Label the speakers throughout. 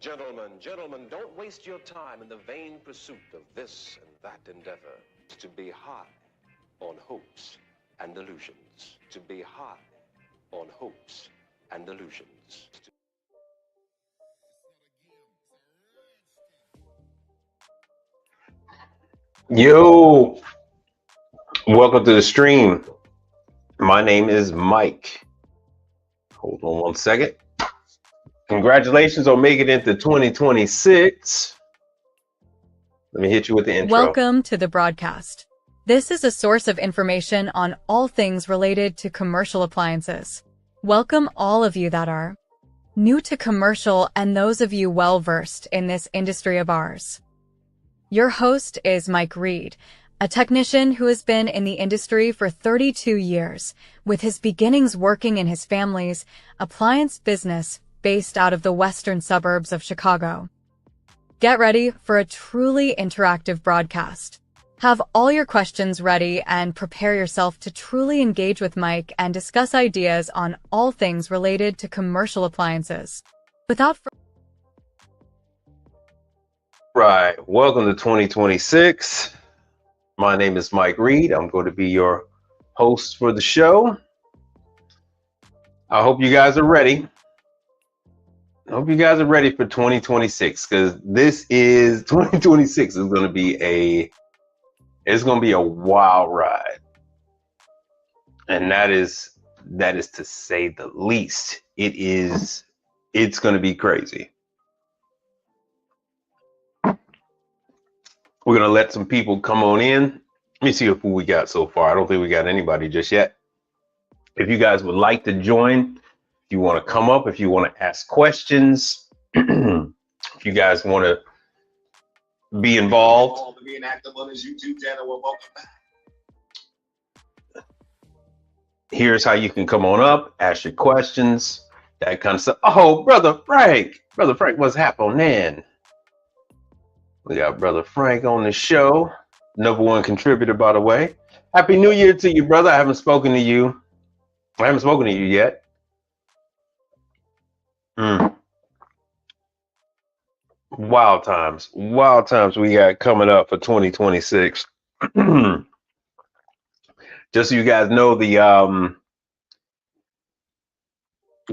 Speaker 1: Gentlemen, don't waste your time in the vain pursuit of this and that endeavor. To be high on hopes and illusions. To be high on hopes and illusions.
Speaker 2: Yo, welcome to the stream. My name is Mike. Hold on one second. Congratulations on making it to 2026. Let me hit you with the intro.
Speaker 3: Welcome to the broadcast. This is a source of information on all things related to commercial appliances. Welcome all of you that are new to commercial and those of you well-versed in this industry of ours. Your host is Mike Reed, a technician who has been in the industry for 32 years, with his beginnings working in his family's appliance business based out of the western suburbs of Chicago. Get ready for a truly interactive broadcast. Have all your questions ready and prepare yourself to truly engage with Mike and discuss ideas on all things related to commercial appliances.
Speaker 2: Right, welcome to 2026. My name is Mike Reed. I'm going to be your host for the show. I hope you guys are ready. I hope you guys are ready for 2026 because this is 2026 is going to be a wild ride, and that is to say the least. It's going to be crazy. We're going to let some people come on in. Let me see who we got so far. I don't think we got anybody just yet. If you guys would like to join, if you want to come up, if you want to ask questions, if you guys want to be involved.
Speaker 4: Being active on his YouTube channel, well, welcome back.
Speaker 2: Here's how you can come on up, ask your questions, that kind of stuff. Oh, Brother Frank, what's happening? We got Brother Frank on the show, #1 contributor, by the way. Happy New Year to you, brother. I haven't spoken to you yet. Wild times we got coming up for 2026. Just so you guys know, the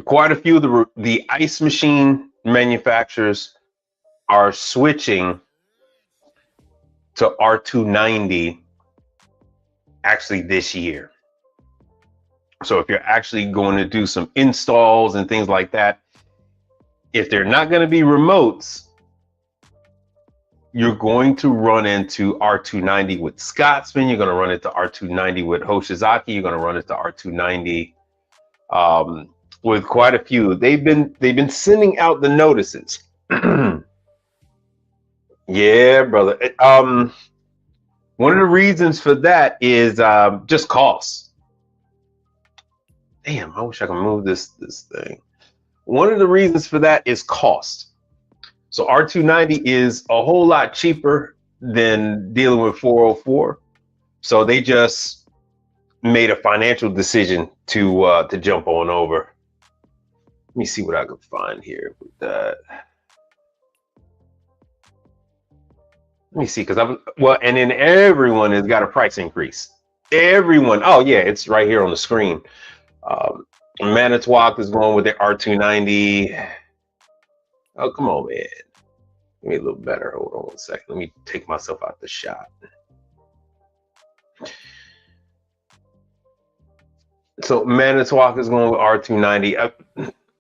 Speaker 2: quite a few of the ice machine manufacturers are switching to R290 actually this year. So if you're actually going to do some installs and things like that, if they're not going to be remotes, you're going to run into R290 with Scotsman. You're going to run into R290 with Hoshizaki. You're going to run into R290 with quite a few. They've been sending out the notices. Yeah, brother. One of the reasons for that is just cost. Damn, I wish I could move this thing. One of the reasons for that is cost. So R290 is a whole lot cheaper than dealing with 404. So they just made a financial decision to jump on over. Let me see what I can find here with that. Let me see, and then everyone has got a price increase. Everyone. Oh yeah, it's right here on the screen. Manitowoc is going with the R290. Oh, come on, man. Give me a little better. Hold on one second. Let me take myself out the shot. So Manitowoc is going with R290.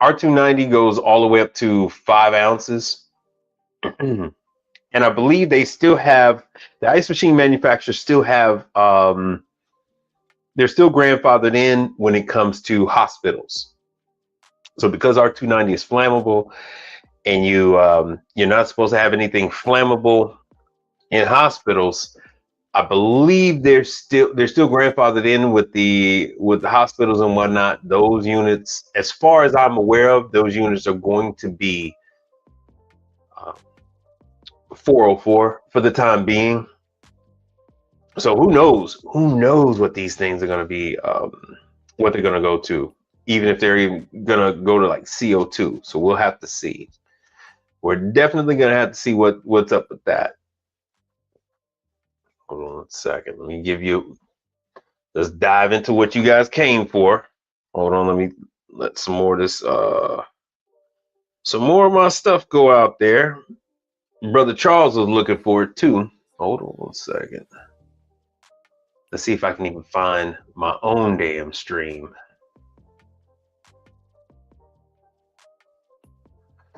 Speaker 2: R290 goes all the way up to 5 ounces. And I believe they still have, the ice machine manufacturers still have, they're still grandfathered in when it comes to hospitals. So because R290 is flammable, and you're not supposed to have anything flammable in hospitals, I believe they're still grandfathered in with the hospitals and whatnot. Those units, as far as I'm aware of, those units are going to be 404 for the time being. So who knows what these things are going to be, what they're going to go to, even if they're even going to go to like CO2. So we'll have to see. We're definitely gonna have to see what's up with that. Hold on a second. Let's dive into what you guys came for. Hold on, let me let some more of this some more of my stuff go out there. Brother Charles was looking for it too. Hold on one second. Let's see if I can even find my own damn stream.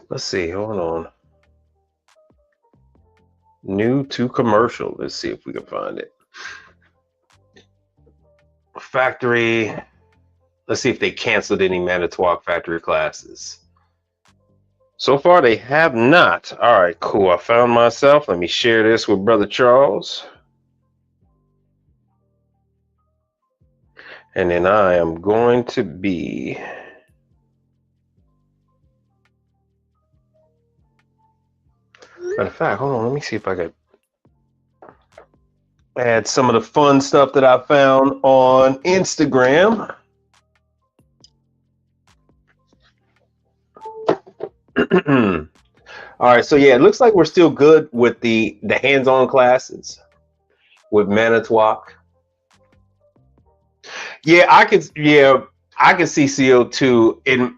Speaker 2: Let's see, hold on. New to commercial. Let's see if we can find it. Factory. Let's see if they canceled any Manitowoc factory classes. So far, they have not. All right, cool. I found myself. Let me share this with Brother Charles. And then I am going to be... Matter of fact, hold on. Let me see if I could add some of the fun stuff that I found on Instagram. All right, so yeah, it looks like we're still good with the hands-on classes with Manitowoc. Yeah, I can see CO2 in.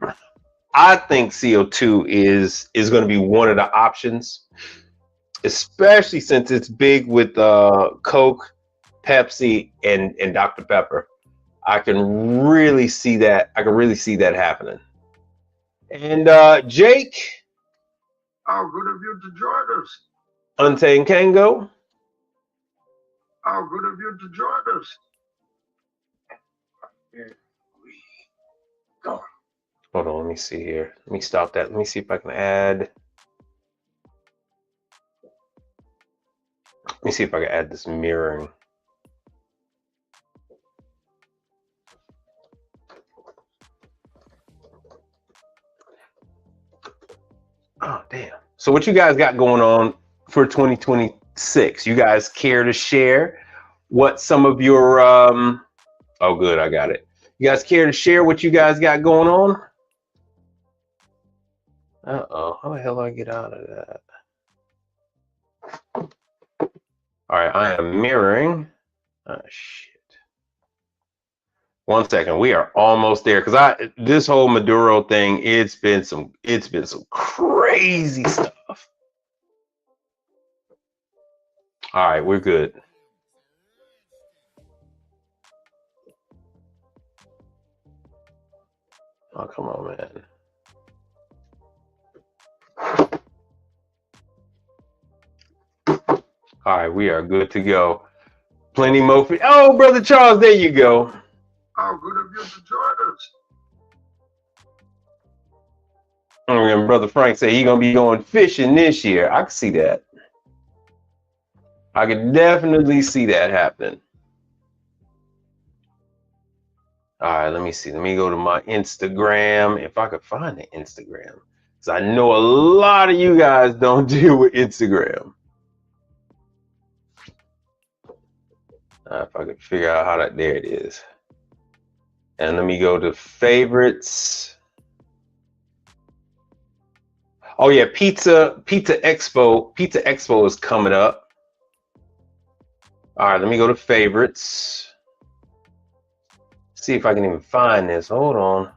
Speaker 2: I think CO2 is going to be one of the options, especially since it's big with Coke, Pepsi, and Dr. Pepper. I can really see that. I can really see that happening. And Jake.
Speaker 4: How good of you to join us.
Speaker 2: Untamed Kango.
Speaker 4: How good of you to join us. Here we go.
Speaker 2: Hold on, let me see here. Let me stop that. Let me see if I can add. Let me see if I can add this mirroring. Oh, damn. So what you guys got going on for 2026? You guys care to share what some of your, oh, good, I got it. You guys care to share what you guys got going on? Uh-oh, how the hell do I get out of that? All right, I am mirroring. Oh, shit. 1 second, we are almost there because this whole Maduro thing, it's been some crazy stuff. All right, we're good. Oh, come on, man. All right, we are good to go. Plenty more. Oh, Brother Charles, there you go.
Speaker 4: How good of you to join us.
Speaker 2: And Brother Frank said he's going to be going fishing this year. I can see that. I could definitely see that happening. All right, let me see. Let me go to my Instagram. If I could find the Instagram. Because I know a lot of you guys don't deal with Instagram. If I could figure out how that, there it is. And let me go to favorites. Oh yeah, Pizza Expo is coming up. All right, let me go to favorites. See if I can even find this. Hold on.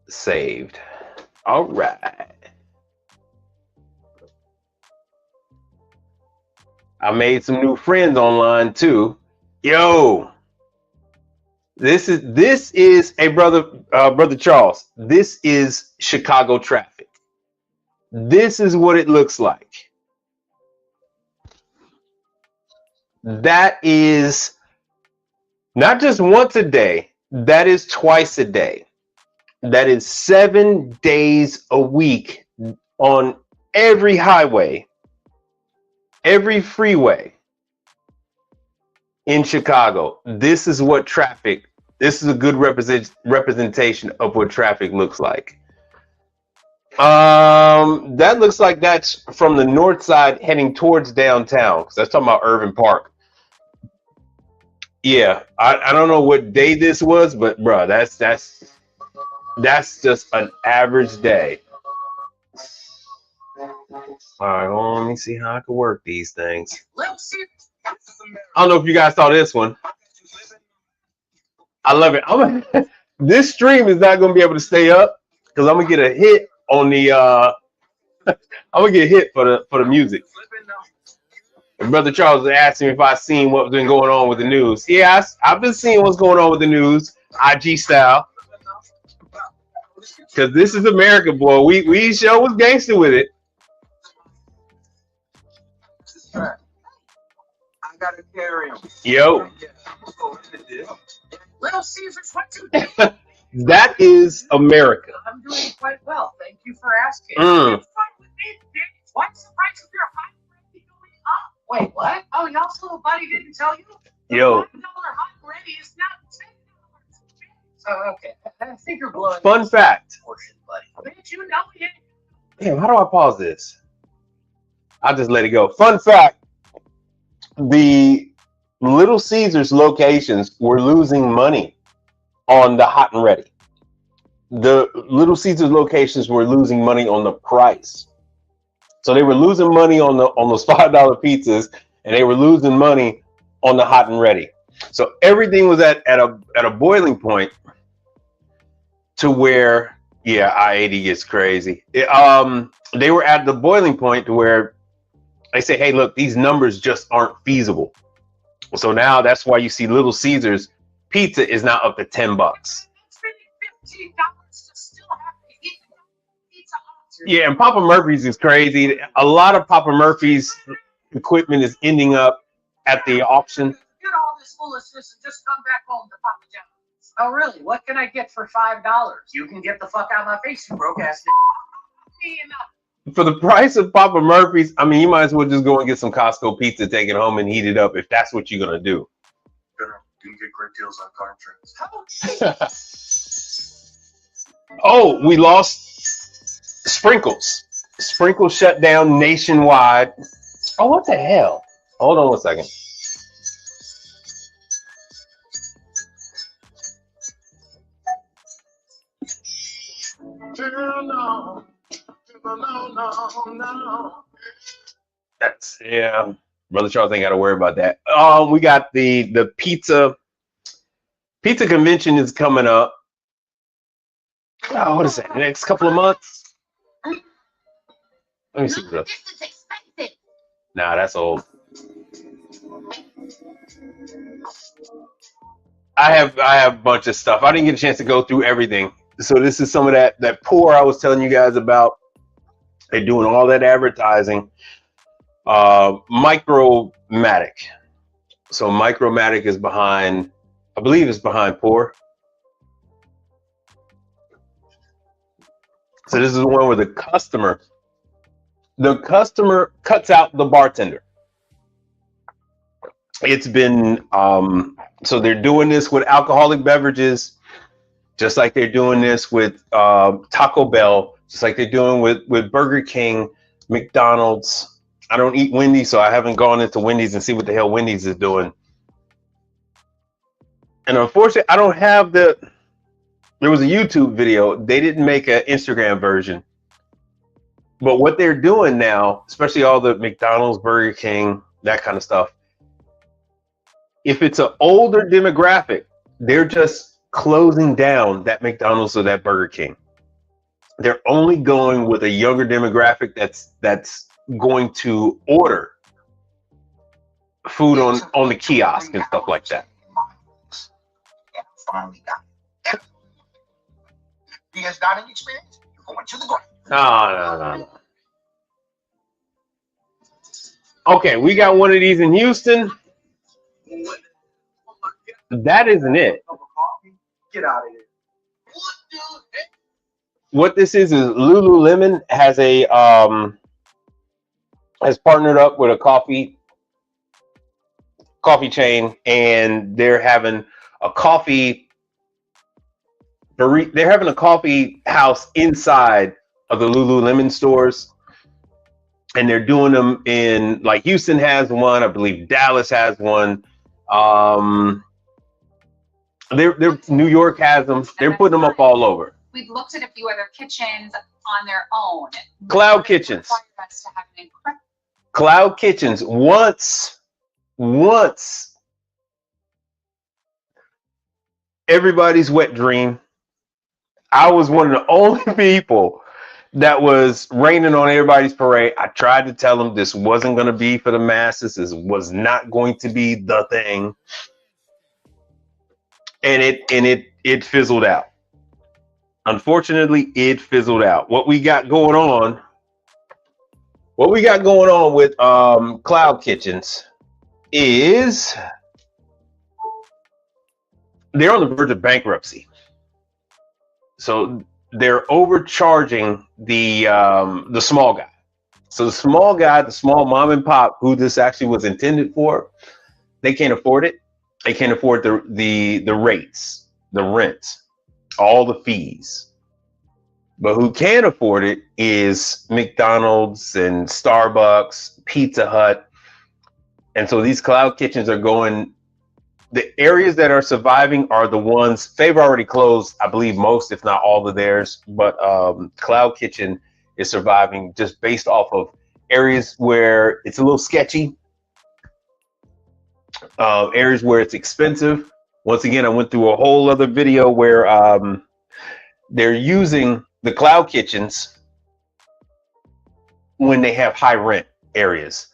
Speaker 2: Saved. All right. I made some new friends online too. Yo, this is a brother Charles. This is Chicago traffic. This is what it looks like. That is not just once a day. That is twice a day. That is 7 days a week on every highway. Every freeway in Chicago. This is what traffic, this is a good representation of what traffic looks like. That looks like that's from the north side heading towards downtown, because that's talking about Irving Park. Yeah, I don't know what day this was, but bro, that's That's just an average day. All right, well, let me see how I can work these things. I don't know if you guys saw this one. I love it. This stream is not going to be able to stay up because I'm gonna get a hit on the. I'm gonna get hit for the music. And Brother Charles was asking me if I seen what's been going on with the news. Yeah, I've been seeing what's going on with the news, IG style. Because this is America, boy. We show was gangster with it.
Speaker 4: I gotta carry him.
Speaker 2: Yo.
Speaker 5: Little Caesars, what you
Speaker 2: That is America.
Speaker 5: I'm doing quite well. Thank you for asking.
Speaker 2: Mm.
Speaker 5: What's the price of your hot and ready going up? Wait, what? Oh, y'all's little buddy didn't tell you? The
Speaker 2: Yo.
Speaker 5: $5 hot and ready is now $10. Oh, okay. I think you're blowing.
Speaker 2: Fun fact.
Speaker 5: Portion, buddy. Did you know it?
Speaker 2: Damn, how do I pause this? I'll just let it go. Fun fact. The Little Caesars locations were losing money on the hot and ready. The Little Caesars locations were losing money on the price. So they were losing money on those $5 pizzas, and they were losing money on the hot and ready. So everything was at a boiling point to where, yeah, I-80 gets crazy. They were at the boiling point to where they say, hey, look, these numbers just aren't feasible. So now that's why you see Little Caesars pizza is now up to $10.
Speaker 5: Spending $15 to still have to eat pizza Hut.
Speaker 2: Yeah, and Papa Murphy's is crazy. A lot of Papa Murphy's equipment is ending up at the auction.
Speaker 5: Get all this foolishness and just come back home to Papa John's. Oh, really? What can I get for $5? You can get the fuck out of my face, you broke ass.
Speaker 2: For the price of Papa Murphy's, I mean, you might as well just go and get some Costco pizza, take it home, and heat it up if that's what you're gonna do.
Speaker 4: You can get great deals on car insurance.
Speaker 2: Oh, we lost Sprinkles. Sprinkles shut down nationwide. Oh, what the hell? Hold on 1 second.
Speaker 4: No.
Speaker 2: That's, yeah. Brother Charles ain't got to worry about that. We got the pizza convention is coming up. Oh, what is that? The next couple of months? Let me see.
Speaker 5: This is expensive.
Speaker 2: Nah, that's old. I have a bunch of stuff. I didn't get a chance to go through everything. So this is some of that pour I was telling you guys about. They're doing all that advertising. Micromatic. So Micromatic is behind, I believe it's behind pour. So this is the one where the customer cuts out the bartender. It's been, so they're doing this with alcoholic beverages, just like they're doing this with Taco Bell, just like they're doing with Burger King, McDonald's. I don't eat Wendy's, so I haven't gone into Wendy's and see what the hell Wendy's is doing. And unfortunately, I don't have there was a YouTube video. They didn't make an Instagram version. But what they're doing now, especially all the McDonald's, Burger King, that kind of stuff, if it's an older demographic, they're just closing down that McDonald's or that Burger King. They're only going with a younger demographic that's going to order food on the kiosk and stuff like that.
Speaker 4: Finally got it. You guys got any experience? You're going to the garden.
Speaker 2: No. Okay, we got one of these in Houston. That isn't it.
Speaker 4: Get out of here.
Speaker 2: What this is Lululemon has has partnered up with a coffee chain, and they're having a coffee house inside of the Lululemon stores, and they're doing them in, like, Houston has one, I believe Dallas has one, New York has them. They're putting them up all over.
Speaker 6: we've looked at a few other kitchens on their own.
Speaker 2: Cloud kitchens.
Speaker 6: Require us to have an
Speaker 2: Cloud kitchens. Once everybody's wet dream. I was one of the only people that was raining on everybody's parade. I tried to tell them this wasn't going to be for the masses. This was not going to be the thing. And it fizzled out. Unfortunately, it fizzled out. What we got going on with cloud kitchens is they're on the verge of bankruptcy. So they're overcharging the small guy. So the small guy, the small mom and pop, who this actually was intended for, they can't afford it. They can't afford the rates, the rent, all the fees. But who can afford it is McDonald's and Starbucks, Pizza Hut. And so these cloud kitchens are going, the areas that are surviving are the ones, they've already closed, I believe most, if not all of theirs, but cloud kitchen is surviving just based off of areas where it's a little sketchy, areas where it's expensive. Once again, I went through a whole other video where they're using the cloud kitchens when they have high rent areas.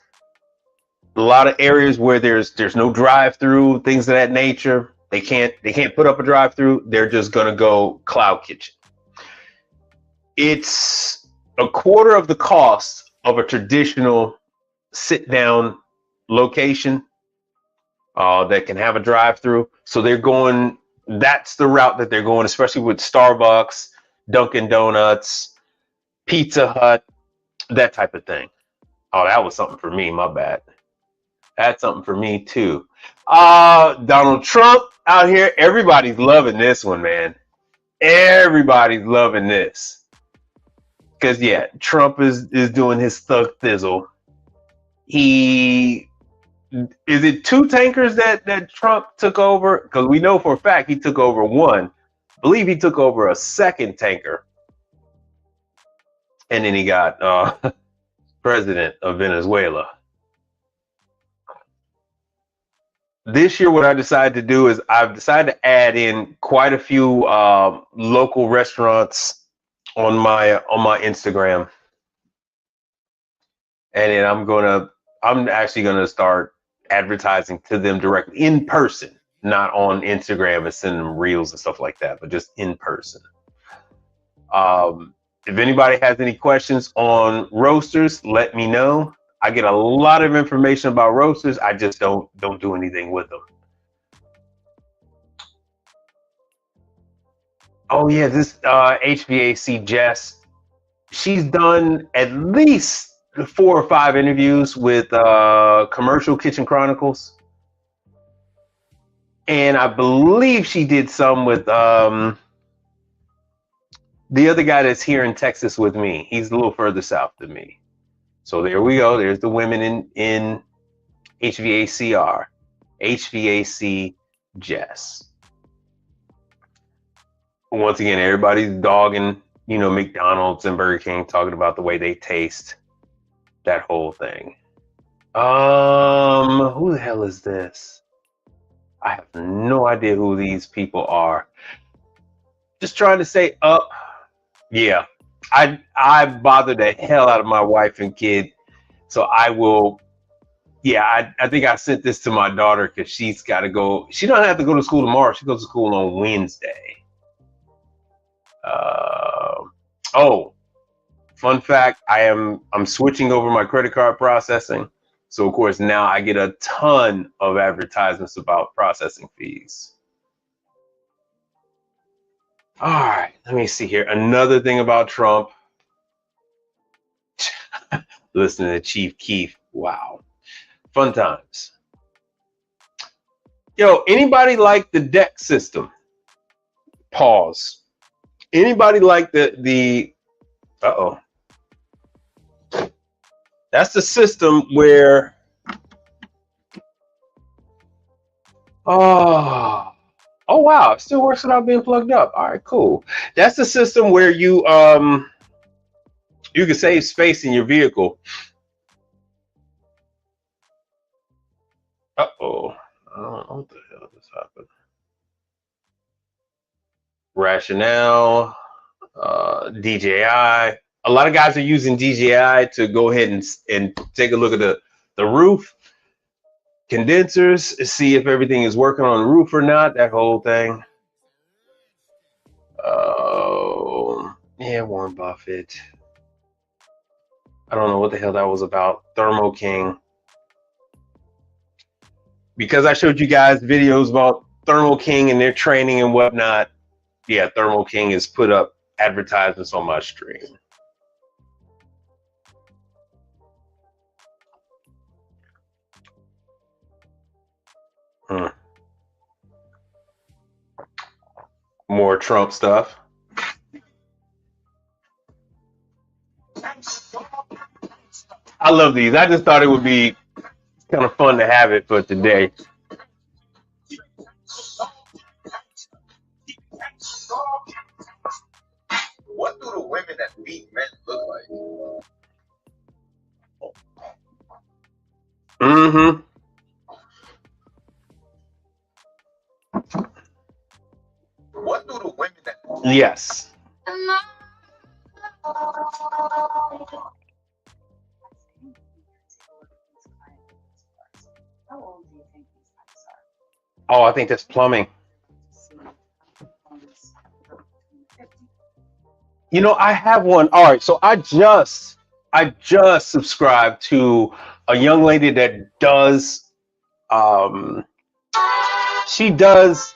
Speaker 2: A lot of areas where there's no drive-through, things of that nature. They can't put up a drive-through. They're just gonna go cloud kitchen. It's a quarter of the cost of a traditional sit-down location that can have a drive-through. So they're going. That's the route that they're going, especially with Starbucks, Dunkin' Donuts, Pizza Hut, that type of thing. Oh, that was something for me. My bad. That's something for me too. Donald Trump out here. Everybody's loving this one, man. Everybody's loving this. Because, yeah, Trump is doing his thug thizzle. Is it 2 tankers that Trump took over? Because we know for a fact he took over 1. I believe he took over a 2nd tanker. And then he got president of Venezuela. This year, what I decided to do is I've decided to add in quite a few local restaurants on my Instagram, and then I'm actually gonna start advertising to them directly in person, not on Instagram and sending them reels and stuff like that, but just in person. If anybody has any questions on roasters, let me know. I get a lot of information about roasters. I just don't do anything with them. Oh yeah, this HVAC Jess, she's done at least 4 or 5 interviews with Commercial Kitchen Chronicles, and I believe she did some with the other guy that's here in Texas with me. He's a little further south than me. So there we go. There's the women in HVACR. HVAC Jess. Once again, everybody's dogging, McDonald's and Burger King, talking about the way they taste. That whole thing. Who the hell is this? I have no idea who these people are. Just trying to say up. Yeah. I bother the hell out of my wife and kid, so I will. Yeah, I think I sent this to my daughter because she's got to go. She don't have to go to school tomorrow. She goes to school on Wednesday. Oh, fun fact: I'm switching over my credit card processing, so of course now I get a ton of advertisements about processing fees. All right, let me see here. Another thing about Trump. Listening to Chief Keef. Wow. Fun times. Yo, anybody like the deck system? Pause. Anybody like the uh-oh. That's the system where Oh wow, it still works without being plugged up. All right, cool. That's the system where you can save space in your vehicle. Uh-oh. I don't know what the hell just happened. Rationale, DJI. A lot of guys are using DJI to go ahead and take a look at the roof, condensers, see if everything is working on the roof or not, that whole thing. Yeah, Warren Buffett. I don't know what the hell that was about. Thermo King. Because I showed you guys videos about Thermo King and their training and whatnot. Yeah, Thermo King has put up advertisements on my stream. More Trump stuff. I love these. I just thought it would be kind of fun to have it for today.
Speaker 4: What do the women that meet men look like?
Speaker 2: Mm-hmm.
Speaker 4: What do the women that
Speaker 2: Yes.
Speaker 6: How old do you think these guys are?
Speaker 2: Oh, I think that's plumbing. You know, I have one. All right, so I just subscribed to a young lady that does she does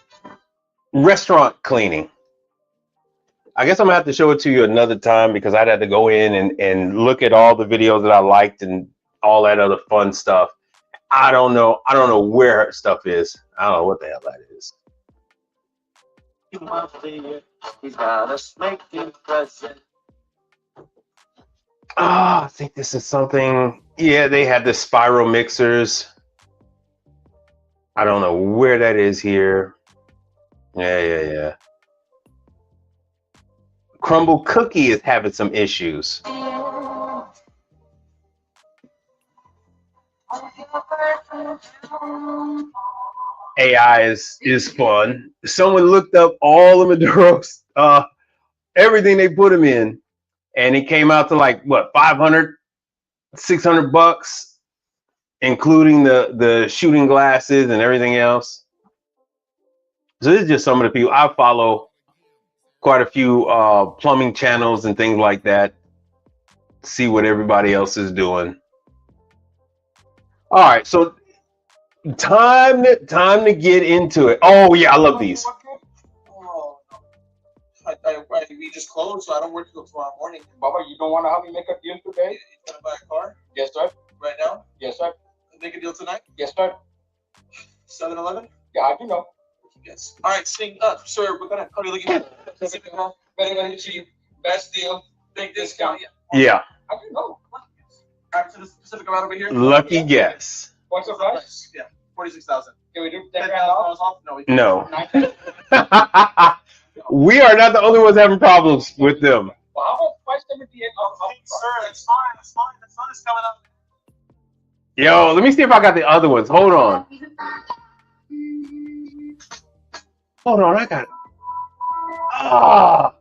Speaker 2: restaurant cleaning. I guess I'm gonna have to show it to you another time because I'd have to go in and look at all the videos that I liked and all that other fun stuff. I don't know where her stuff is. I don't know what the hell that is. I think this is something. Yeah, they have the spiral mixers. I don't know where that is here. Yeah. Crumble Cookie is having some issues. AI is fun. Someone looked up all of Maduro's everything they put him in, and it came out to like what, 500, 600 bucks, including the shooting glasses and everything else. So this is just some of the people I follow. Quite a few plumbing channels and things like that. See what everybody else is doing. All right, so time to get into it. Oh yeah, I love these.
Speaker 4: Oh, we just closed, so I don't work till tomorrow morning.
Speaker 5: Baba, you don't want to help me make a deal today?
Speaker 4: You gonna buy a car
Speaker 5: Yes, sir.
Speaker 4: right now?
Speaker 5: Yes, sir.
Speaker 4: Make a deal tonight?
Speaker 5: Yes, sir.
Speaker 4: 7-Eleven?
Speaker 5: Yeah, I do know.
Speaker 4: Yes. All right, sing up, sir. We're gonna how are you looking at Pacific Mall?
Speaker 5: Very cheap. Best deal.
Speaker 4: Big discount.
Speaker 2: Yeah.
Speaker 5: I do know.
Speaker 4: Back to the Pacific amount over here.
Speaker 2: Lucky guess.
Speaker 5: What's the price?
Speaker 4: Yeah, 46,000.
Speaker 5: Can we do
Speaker 4: $10,000
Speaker 5: $10,000 off?
Speaker 4: off? No, we
Speaker 2: No.
Speaker 5: 9,000.
Speaker 2: We are not the only ones having problems with them.
Speaker 5: Well, how about 578 off?
Speaker 4: Sir, that's fine. That's fine. The sun is coming up.
Speaker 2: Yo, let me see if I got the other ones. Hold on. I got it. Ah.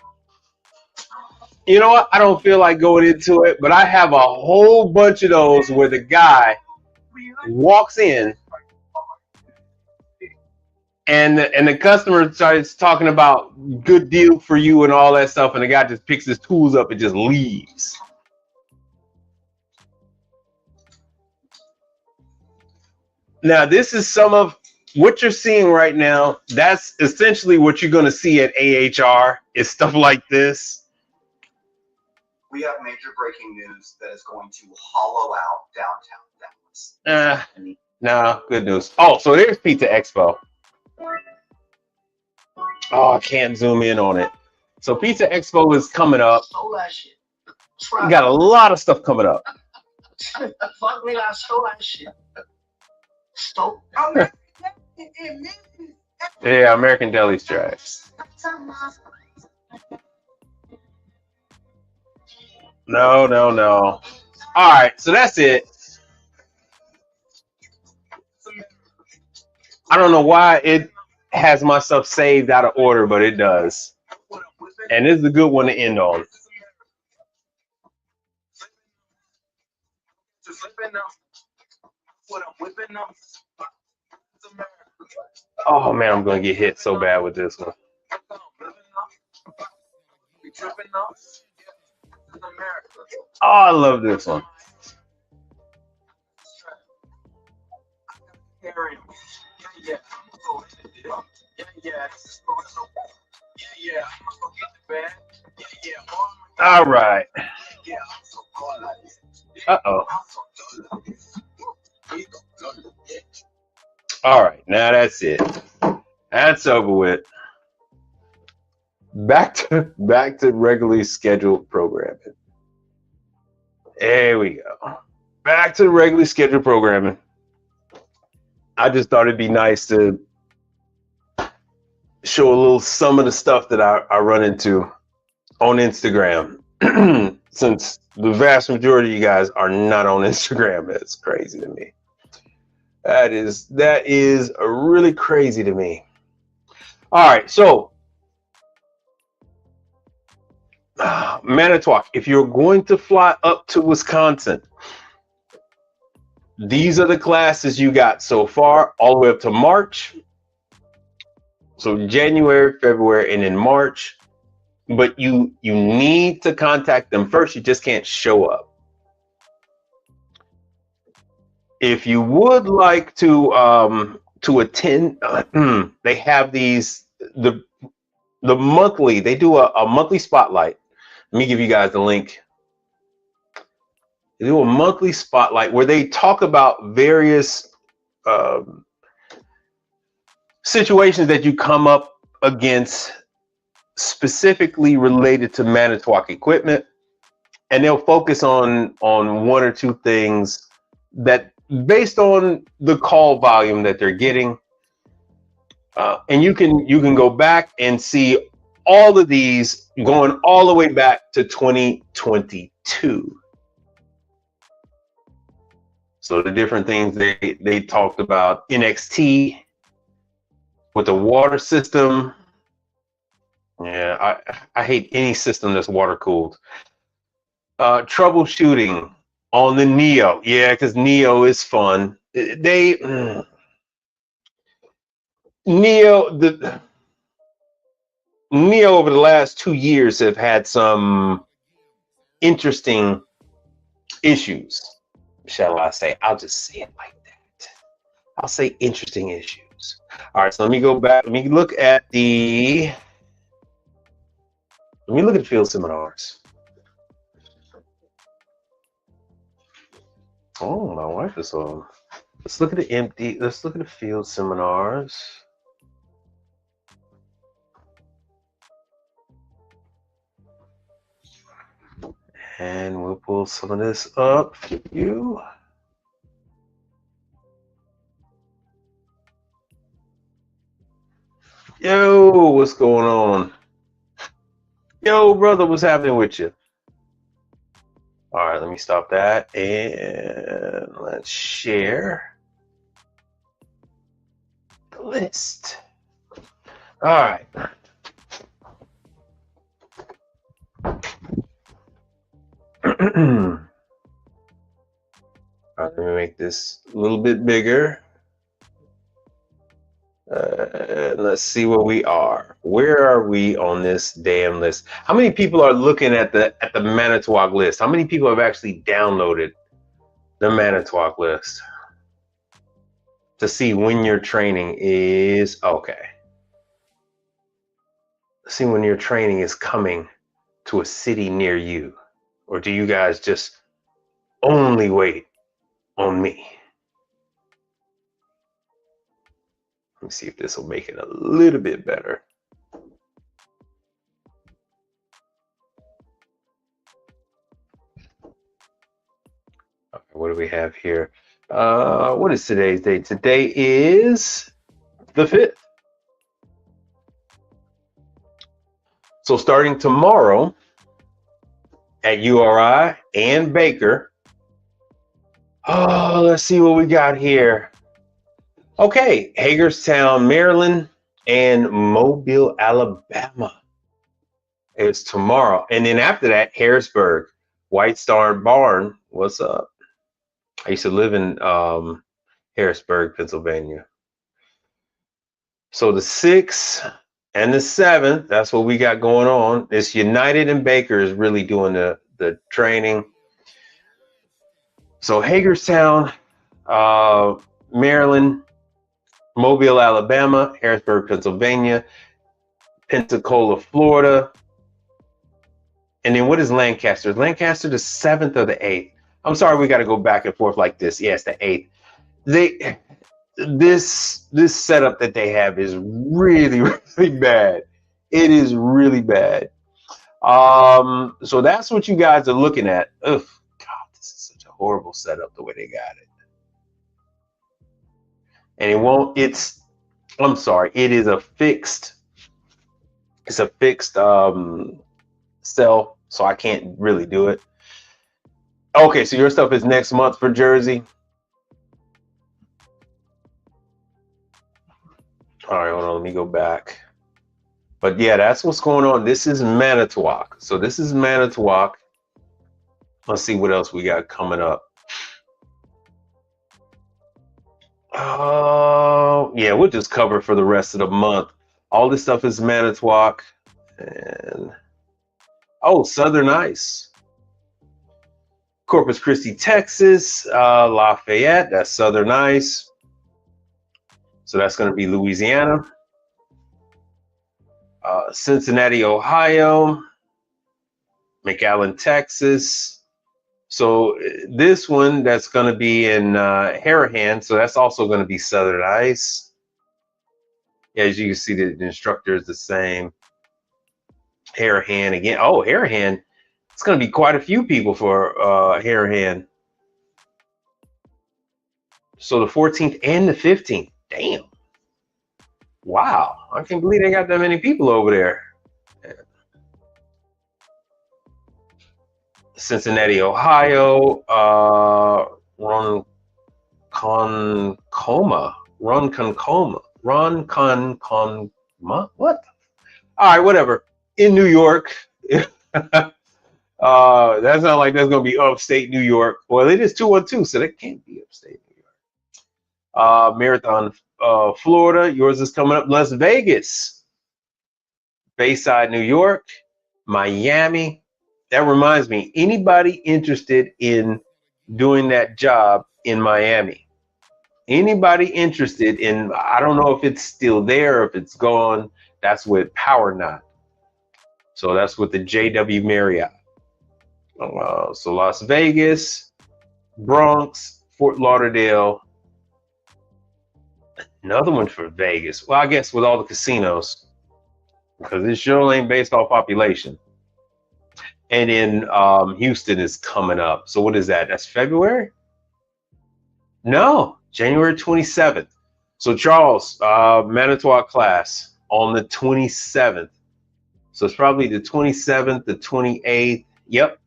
Speaker 2: You know what? I don't feel like going into it, but I have a whole bunch of those where the guy walks in and the customer starts talking about good deal for you and all that stuff, and the guy just picks his tools up and just leaves. Now, this is some of what you're seeing right now. That's essentially what you're going to see at AHR is stuff like this.
Speaker 7: We have major breaking news that is going to hollow out downtown Dallas.
Speaker 2: No, good news. Oh, so there's Pizza Expo. Oh, I can't zoom in on it. So Pizza Expo is coming up.
Speaker 5: Stole that shit.
Speaker 2: We got a lot of stuff coming up.
Speaker 5: Fuck me, I stole that shit. Stole.
Speaker 2: Yeah, American Deli's trash. No, no, no. All right, so that's it. I don't know why it has my stuff saved out of order, but it does. And this is a good one to end on. Oh man, I'm gonna get hit so bad with this one. Oh, I love this one. All right. Uh-oh. All right, now that's it. That's over with. Back to regularly scheduled programming. There we go. Back to the regularly scheduled programming. I just thought it'd be nice to show a little some of the stuff that I run into on Instagram. Since the vast majority of you guys are not on Instagram, that's crazy to me. That is really crazy to me. All right, so Manitowoc, if you're going to fly up to Wisconsin, these are the classes you got so far, all the way up to March. So January, February, and in March. But you need to contact them first. You just can't show up. If you would like to attend, they have these the monthly. They do a monthly spotlight. Let me give you guys the link. They do a monthly spotlight where they talk about various situations that you come up against, specifically related to Manitowoc equipment, and they'll focus on one or two things that, based on the call volume that they're getting, and you can go back and see all of these going all the way back to 2022. So the different things they talked about: NXT with the water system. Yeah, I hate any system that's water cooled. Troubleshooting on the Neo. Yeah, because Neo is fun. Neo over the last 2 years have had some interesting issues. Shall I say? I'll just say it like that. I'll say interesting issues. All right, so let me go back. Let me look at the field seminars. Oh, my wife is on. Let's look at the empty. Let's look at the field seminars. And we'll pull some of this up for you. Yo, what's going on? Yo, brother, what's happening with you? All right, let me stop that and let's share the list. All right. All right, let me make this a little bit bigger. Let's see where we are. Where are we on this damn list? How many people are looking at the Manitowoc list? How many people have actually downloaded the Manitowoc list to see when your training is okay? See when your training is coming to a city near you, or do you guys just only wait on me? Let me see if this will make it a little bit better. Okay, what do we have here? What is today's date? Today is the 5th. So starting tomorrow at URI and Baker. Oh, let's see what we got here. Okay, Hagerstown, Maryland, and Mobile, Alabama is tomorrow. And then after that, Harrisburg, White Star Barn. What's up? I used to live in Harrisburg, Pennsylvania. So the 6th and the 7th, that's what we got going on. It's United and Baker is really doing the training. So Hagerstown, Maryland, Mobile, Alabama, Harrisburg, Pennsylvania, Pensacola, Florida. And then what is Lancaster? Is Lancaster the 7th or the 8th? I'm sorry, we got to go back and forth like this. Yeah, it's the 8th. This setup that they have is really, really bad. It is really bad. So that's what you guys are looking at. Ugh, God, this is such a horrible setup the way they got it. And I'm sorry, it is a fixed, cell, so I can't really do it. Okay, so your stuff is next month for Jersey. All right, hold on, let me go back. But yeah, that's what's going on. This is Manitowoc. So this is Manitowoc. Let's see what else we got coming up. Oh, yeah, we'll just cover for the rest of the month. All this stuff is Manitowoc. And oh, Southern Ice. Corpus Christi, Texas. Lafayette, that's Southern Ice. So that's going to be Louisiana. Cincinnati, Ohio. McAllen, Texas. So this one that's going to be in Harahan, so that's also going to be Southern Ice. As you can see, the instructor is the same. Harahan again. Oh, Harahan. It's going to be quite a few people for Harahan. So the 14th and the 15th. Damn. Wow. I can't believe they got that many people over there. Cincinnati, Ohio. Ronkonkoma. What? All right, whatever. In New York. That's not like that's going to be upstate New York. Well, it is 212, so that can't be upstate New York. Marathon, Florida. Yours is coming up. Las Vegas. Bayside, New York. Miami. That reminds me, anybody interested in doing that job in Miami? Anybody interested in, I don't know if it's still there, if it's gone. That's with Power Knot. So that's with the JW Marriott. So Las Vegas, Bronx, Fort Lauderdale. Another one for Vegas. Well, I guess with all the casinos, because this show ain't based off population. And then Houston is coming up. So what is that? That's February? No, January 27th. So Charles, Manitowoc class on the 27th. So it's probably the 27th, the 28th. Yep.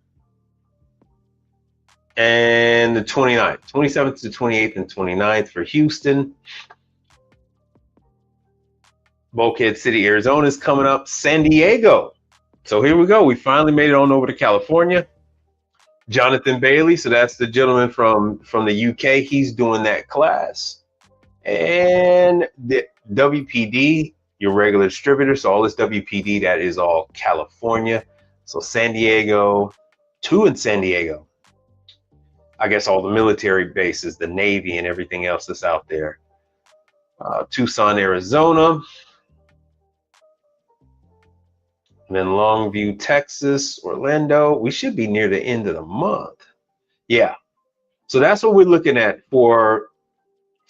Speaker 2: And the 29th. 27th to 28th and 29th for Houston. Bulkhead City, Arizona is coming up. San Diego. So here we go. We finally made it on over to California. Jonathan Bailey. So that's the gentleman from the UK. He's doing that class. And the WPD, your regular distributor. So all this WPD, that is all California. So San Diego, 2 in San Diego. I guess all the military bases, the Navy and everything else that's out there. Tucson, Arizona. And then Longview, Texas, Orlando. We should be near the end of the month. Yeah. So that's what we're looking at for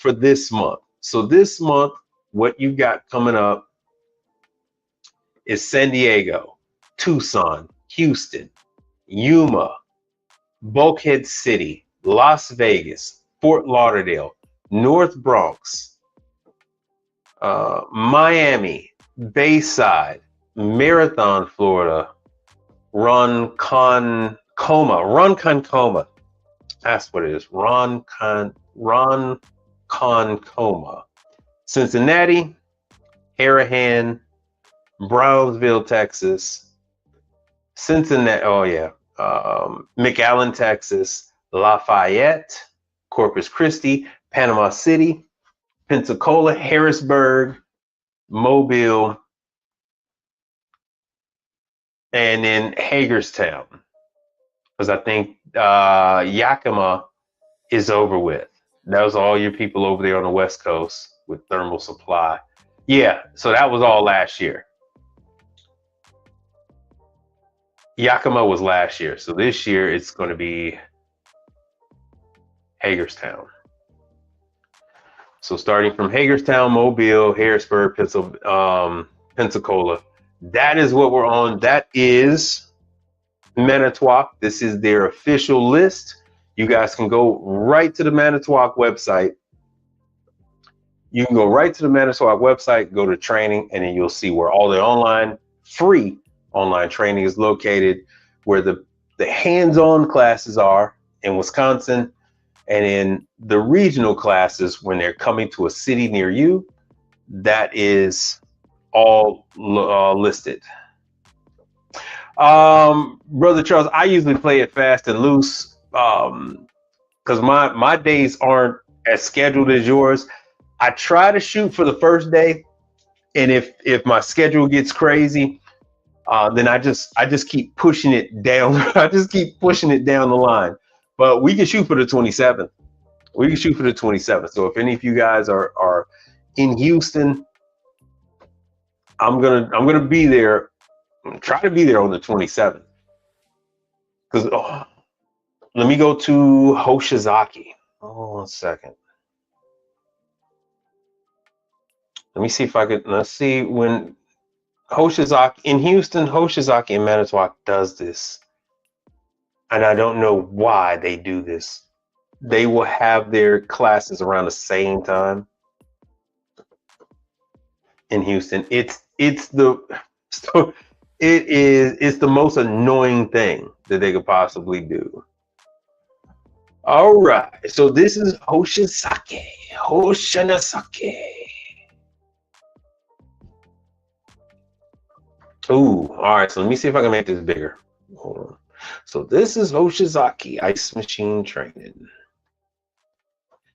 Speaker 2: this month. So this month, what you got coming up is San Diego, Tucson, Houston, Yuma, Bulkhead City, Las Vegas, Fort Lauderdale, North Bronx, Miami, Bayside, Marathon, Florida. Ronkonkoma. That's what it is. Ronkonkoma. Cincinnati, Harahan, Brownsville, Texas. Cincinnati. Oh yeah. McAllen, Texas. Lafayette, Corpus Christi, Panama City, Pensacola, Harrisburg, Mobile, and then Hagerstown, because I think Yakima is over with. That was all your people over there on the West Coast with thermal supply. Yeah, so that was all last year. Yakima was last year, so this year it's going to be Hagerstown. So starting from Hagerstown, Mobile, Harrisburg, Pensacola, that is what we're on. That is Manitowoc. This is their official list. You guys can go right to the Manitowoc website. You can go right to the Manitowoc website, go to training, and then you'll see where all the free online training is located, where the hands-on classes are in Wisconsin, and in the regional classes when they're coming to a city near you. That is all listed. Brother Charles, I usually play it fast and loose because my days aren't as scheduled as yours. I try to shoot for the first day, and if my schedule gets crazy, then I just keep pushing it down. I just keep pushing it down the line. But we can shoot for the 27th. We can shoot for the 27th. So if any of you guys are in Houston, I'm gonna be there. Try to be there on the 27th. Because let me go to Hoshizaki. Oh, 1 second. Let me see if I could. Let's see when Hoshizaki in Houston, Hoshizaki and Manitowoc does this, and I don't know why they do this. They will have their classes around the same time in Houston. It's the most annoying thing that they could possibly do. All right, so this is Hoshizaki. Ooh, all right, so let me see if I can make this bigger. Hold on. So this is Hoshizaki Ice Machine Training.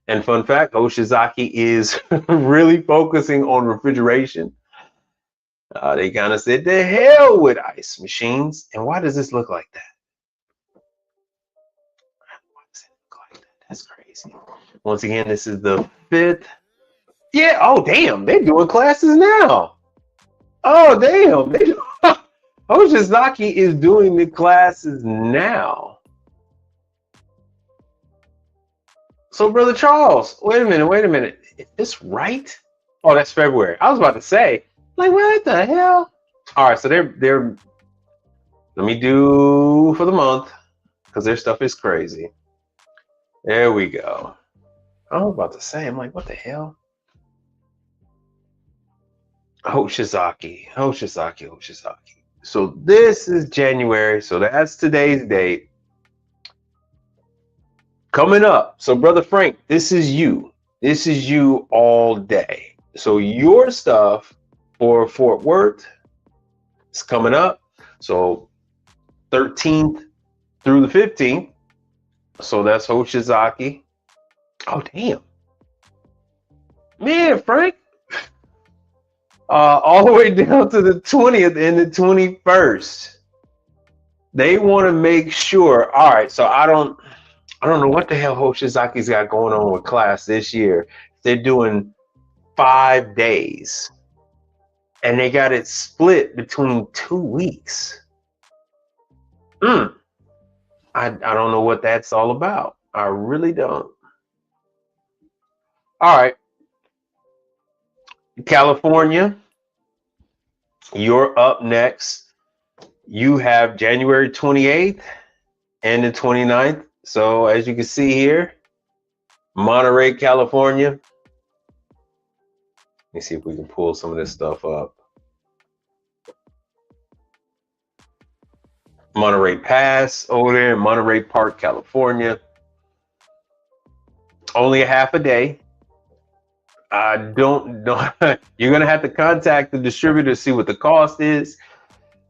Speaker 2: And fun fact, Hoshizaki is really focusing on refrigeration. They kind of said, the hell with ice machines. And why does this look like that? Why does it look like that? That's crazy. Once again, this is the 5th. Yeah, oh, damn, they're doing classes now. Oh, damn. Hoshizaki is doing the classes now. So, Brother Charles, wait a minute. Is this right? Oh, that's February. I was about to say, like, what the hell? All right, so they're. Let me do for the month because their stuff is crazy. There we go. I was about to say, I'm like, what the hell? Hoshizaki. So this is January. So that's today's date. Coming up. So, Brother Frank, this is you. This is you all day. So your stuff for Fort Worth is coming up. So 13th through the 15th. So that's Hoshizaki. Oh, damn. Man, Frank. All the way down to the 20th and the 21st. They want to make sure. All right, so I don't know what the hell Hoshizaki's got going on with class this year. They're doing 5 days. And they got it split between 2 weeks. I don't know what that's all about. I really don't. All right. California, you're up next. You have January 28th and the 29th. So as you can see here, Monterey, California. Let me see if we can pull some of this stuff up. Monterey Pass over there in Monterey Park, California. Only a half a day. I don't know. You're going to have to contact the distributor to see what the cost is.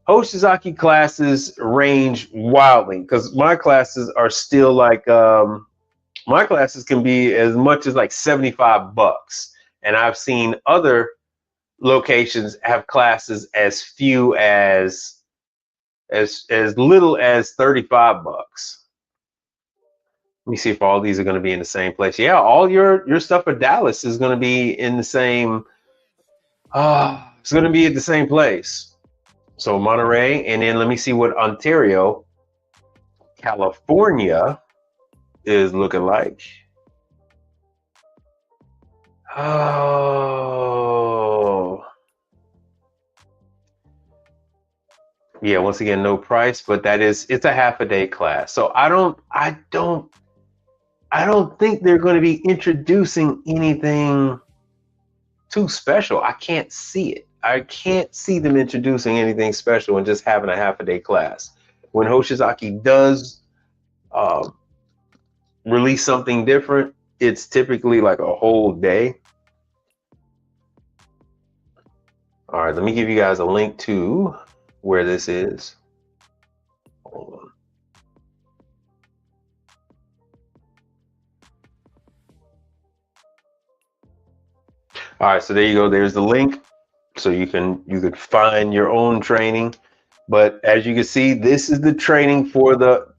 Speaker 2: Hoshizaki classes range wildly because my classes are still like, my classes can be as much as like $75. And I've seen other locations have classes as few as little as $35. Let me see if all these are going to be in the same place. Yeah, all your stuff for Dallas is going to be in the same. It's going to be at the same place. So Monterey, and then let me see what Ontario, California is looking like. Oh, yeah. Once again, no price, but it's a half a day class. So I don't think they're going to be introducing anything too special. I can't see it. I can't see them introducing anything special and just having a half a day class. When Hoshizaki does release something different, it's typically like a whole day. All right, let me give you guys a link to where this is. Hold on. All right, so there you go. There's the link, so you could find your own training. But as you can see, this is the training for the.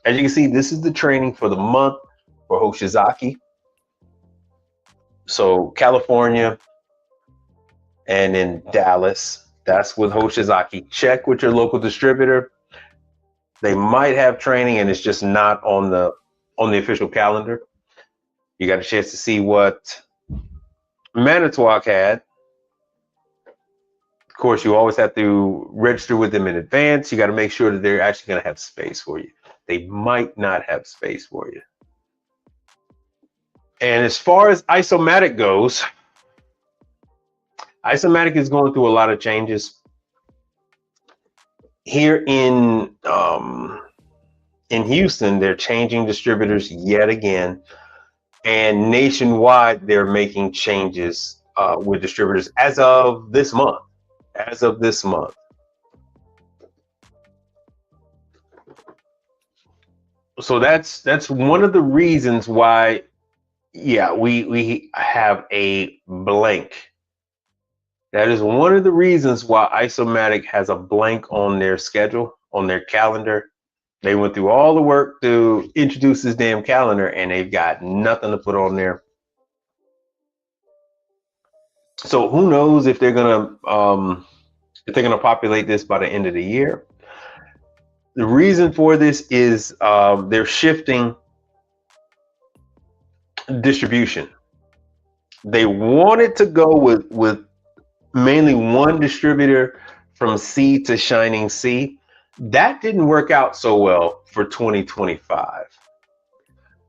Speaker 2: As you can see, this is the training for the month for Hoshizaki. So California, and in Dallas, that's with Hoshizaki. Check with your local distributor. They might have training, and it's just not on the official calendar. You got a chance to see what Manitowoc had. Of course, you always have to register with them in advance. You got to make sure that they're actually going to have space for you. They might not have space for you. And as far as Isomatic goes, Isomatic is going through a lot of changes. Here in Houston, they're changing distributors yet again. And nationwide, they're making changes with distributors as of this month. So that's one of the reasons why, yeah, we have a blank. That is one of the reasons why Isomatic has a blank on their schedule, on their calendar. They went through all the work to introduce this damn calendar, and they've got nothing to put on there. So who knows if they're gonna populate this by the end of the year. The reason for this is they're shifting distribution. They wanted to go with mainly one distributor from C to Shining C. That didn't work out so well for 2025.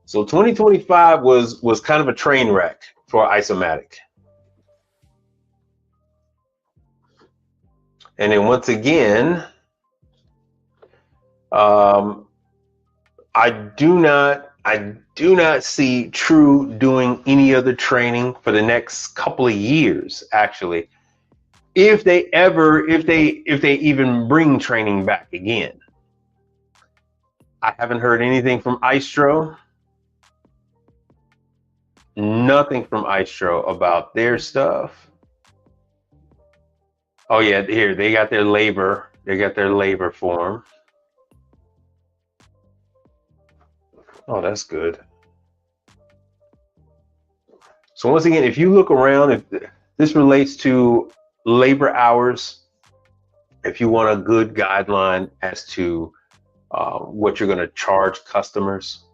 Speaker 2: So 2025 was kind of a train wreck for Isomatic. And then once again, I do not see True doing any other training for the next couple of years, actually. If they even bring training back again. I haven't heard anything from Istro. Nothing from Istro about their stuff. Oh yeah, here they got their labor. They got their labor form. Oh, that's good. So once again, if you look around, if this relates to labor hours, if you want a good guideline as to what you're going to charge customers,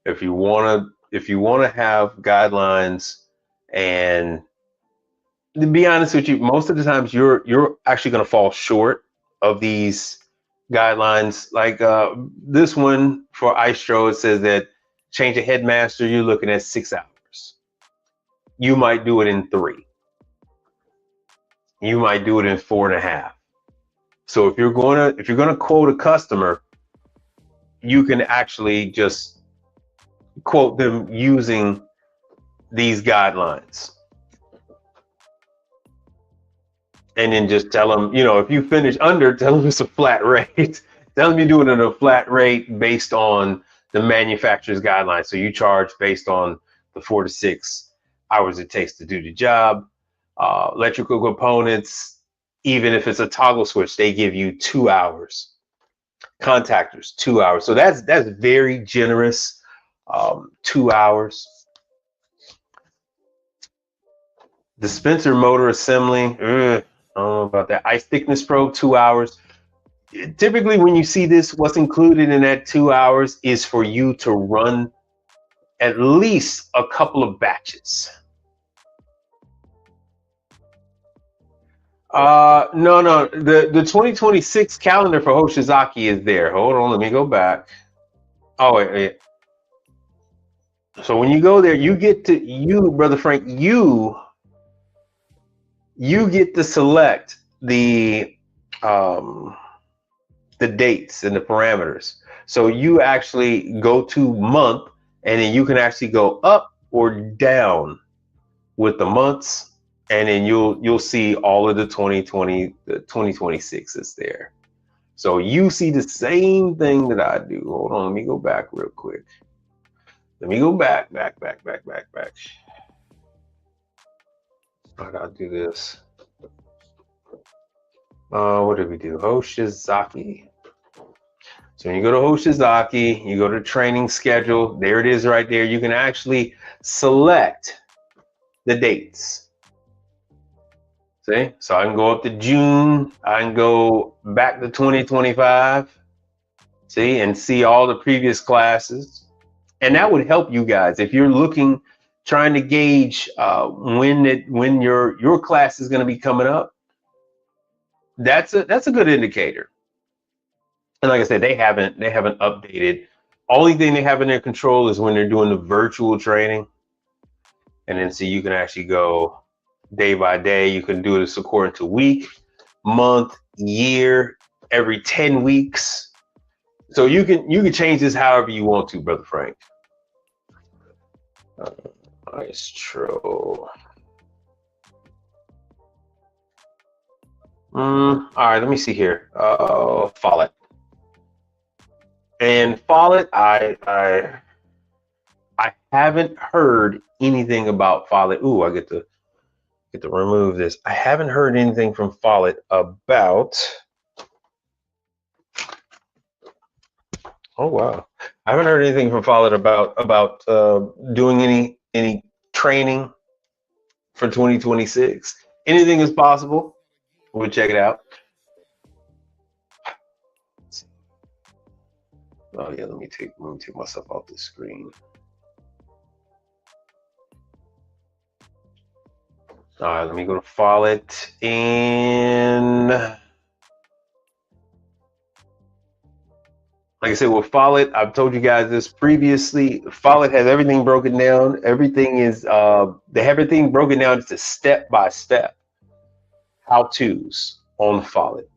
Speaker 2: if you want to have guidelines, and to be honest with you, most of the times you're actually going to fall short of these guidelines. Like this one for Istro, it says that change a headmaster, you're looking at 6 hours. You might do it in 3. You might do it in 4.5. So if you're gonna quote a customer, you can actually just quote them using these guidelines. And then just tell them, if you finish under, tell them it's a flat rate. Tell them you're doing it at a flat rate based on the manufacturer's guidelines. So you charge based on the 4 to 6 hours it takes to do the job. Electrical components, even if it's a toggle switch, they give you 2 hours. Contactors, 2 hours. So that's very generous. 2 hours. Dispenser motor assembly. I don't know about that. Ice thickness probe, 2 hours. Typically, when you see this, what's included in that 2 hours is for you to run at least a couple of batches. No. The 2026 calendar for Hoshizaki is there. Hold on, let me go back. Oh, wait. So when you go there, Brother Frank, you get to select the dates and the parameters. So you actually go to month, and then you can actually go up or down with the months, and then you'll see all of the 2026 is there. So you see the same thing that I do. Hold on, let me go back real quick. Let me go back. I gotta do this. What did we do? Hoshizaki. So when you go to Hoshizaki, you go to training schedule. There it is right there. You can actually select the dates. See? So I can go up to June. I can go back to 2025. See? And see all the previous classes. And that would help you guys if you're trying to gauge when your class is going to be coming up. That's a good indicator. And like I said, they haven't updated. Only thing they have in their control is when they're doing the virtual training. And then so you can actually go day by day. You can do this according to week, month, year, every 10 weeks. So you can change this however you want to, Brother Frank. Maestro. All right, let me see here. Follett. And Follett, I haven't heard anything about Follett. Ooh, I get to remove this. I haven't heard anything from Follett about. Oh wow, I haven't heard anything from Follett about doing any training for 2026. Anything is possible. We'll check it out. Oh yeah, let me take myself off the screen. All right, let me go to Follett, and like I said, with Follett, I've told you guys this previously. Follett has everything broken down. Everything is they have everything broken down to step-by-step how-tos on Follett.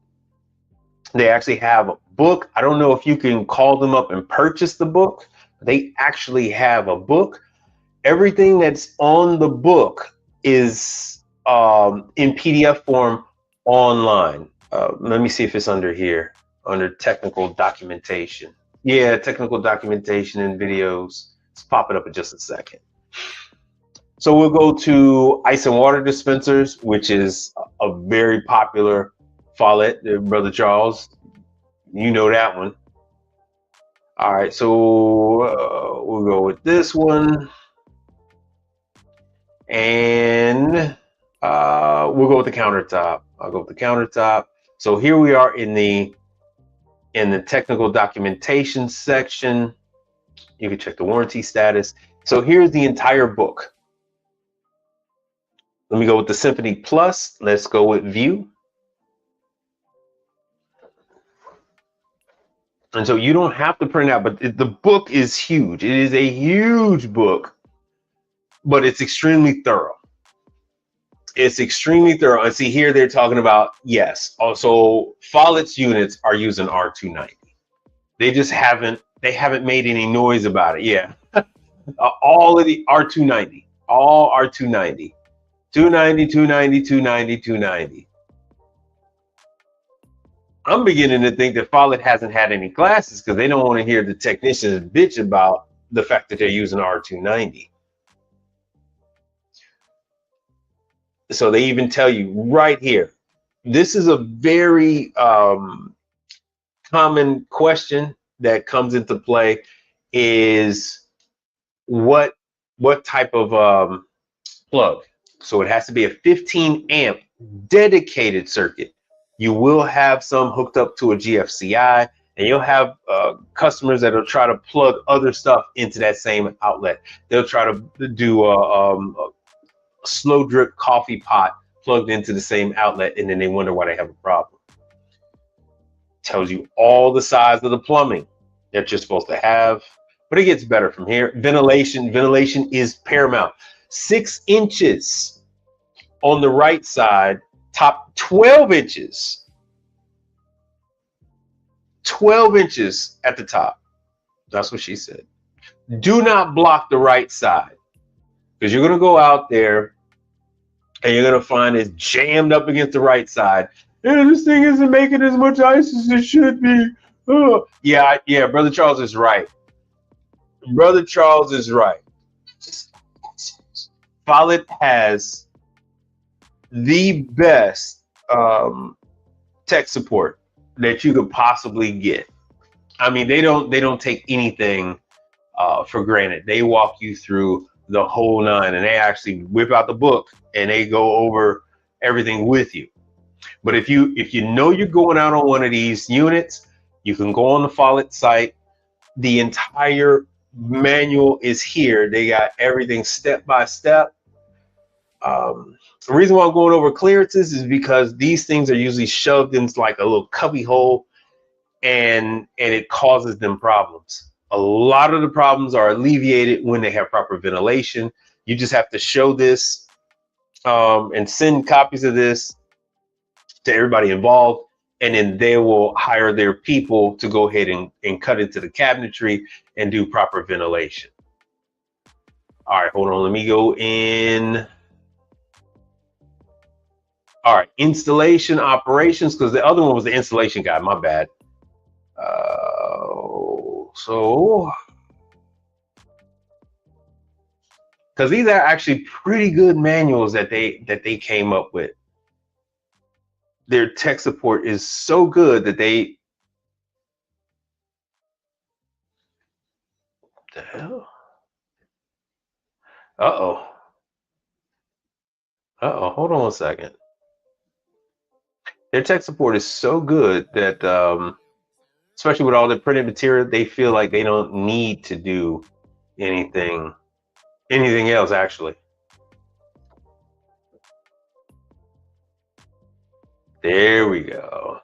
Speaker 2: They actually have a book. I don't know if you can call them up and purchase the book. They actually have a book. Everything that's on the book is in PDF form online. Let me see if it's under here, under technical documentation. Yeah, technical documentation and videos. Let's pop it up in just a second. So we'll go to ice and water dispensers, which is a very popular Follett, Brother Charles. You know that one. All right, so we'll go with this one. And we'll go with the countertop. I'll go with the countertop. So here we are in the technical documentation section. You can check the warranty status. So here's the entire book. Let me go with the Symphony Plus. Let's go with View. And so you don't have to print out, but the book is huge. It is a huge book, but it's extremely thorough. It's extremely thorough. And see here, they're talking about, yes. Also, Follett's units are using R290. They haven't made any noise about it. Yeah. All of the R290, all R290, 290, 290, 290, 290. I'm beginning to think that Follett hasn't had any classes because they don't want to hear the technicians bitch about the fact that they're using R290. So they even tell you right here, this is a very common question that comes into play is what type of plug. So it has to be a 15 amp dedicated circuit. You will have some hooked up to a GFCI, and you'll have customers that'll try to plug other stuff into that same outlet. They'll try to do a slow drip coffee pot plugged into the same outlet, and then they wonder why they have a problem. Tells you all the size of the plumbing that you're supposed to have, but it gets better from here. Ventilation is paramount. 6 inches on the right side, top 12 inches. 12 inches at the top. That's what she said. Do not block the right side, because you're going to go out there and you're going to find it's jammed up against the right side. Yeah, this thing isn't making as much ice as it should be. Oh. Yeah, Brother Charles is right. Brother Charles is right. Follett has the best tech support that you could possibly get. I mean, they don't take anything for granted. They walk you through the whole nine, and they actually whip out the book and they go over everything with you. But if you know you're going out on one of these units, you can go on the Follett site. The entire manual is here. They got everything step by step. The reason why I'm going over clearances is because these things are usually shoved in like a little cubby hole, and it causes them problems. A lot of the problems are alleviated when they have proper ventilation. You just have to show this and send copies of this to everybody involved, and then they will hire their people to go ahead and cut into the cabinetry and do proper ventilation. All right, hold on, let me go in. All right, installation operations, because the other one was the installation guide, my bad. So, because these are actually pretty good manuals that they came up with. Their tech support is so good that they. What the hell? Hold on one second. Their tech support is so good that, especially with all the printed material, they feel like they don't need to do anything else, actually. There we go.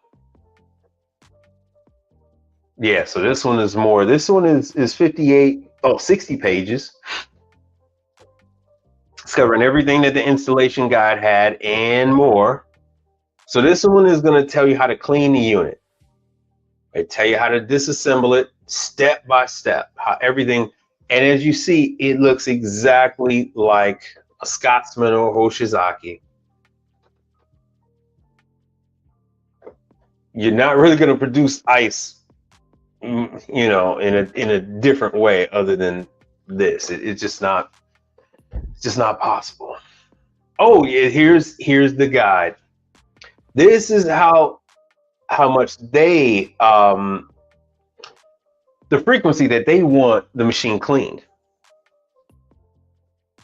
Speaker 2: Yeah, so this one is more. This one is 60 pages. It's covering everything that the installation guide had and more. So this one is going to tell you how to clean the unit. They tell you how to disassemble it step by step, how everything. And as you see, it looks exactly like a Scotsman or Hoshizaki. You're not really going to produce ice, you know, in a different way other than this. It's just not possible. Oh yeah, here's the guide. This is how much they the frequency that they want the machine cleaned.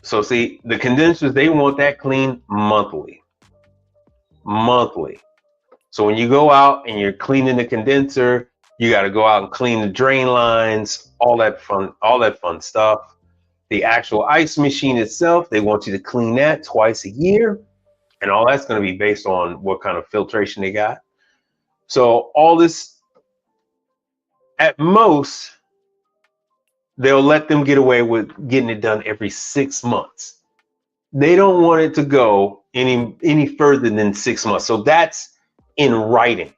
Speaker 2: So see, the condensers, they want that cleaned monthly. So when you go out and you're cleaning the condenser, you got to go out and clean the drain lines, all that fun stuff. The actual ice machine itself, they want you to clean that twice a year, and all that's going to be based on what kind of filtration they got. So all this, at most, they'll let them get away with getting it done every 6 months. They don't want it to go any further than 6 months. So that's in writing.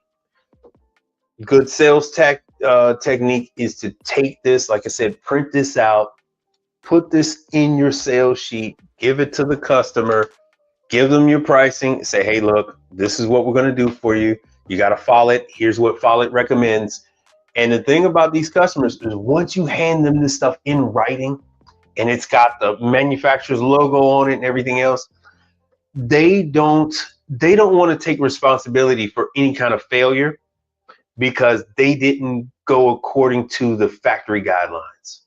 Speaker 2: Good sales technique is to take this, like I said, print this out, put this in your sales sheet, give it to the customer, give them your pricing, say, hey, look, this is what we're going to do for you. You got to Follett. Here's what Follett recommends. And the thing about these customers is once you hand them this stuff in writing and it's got the manufacturer's logo on it and everything else, they don't want to take responsibility for any kind of failure because they didn't go according to the factory guidelines,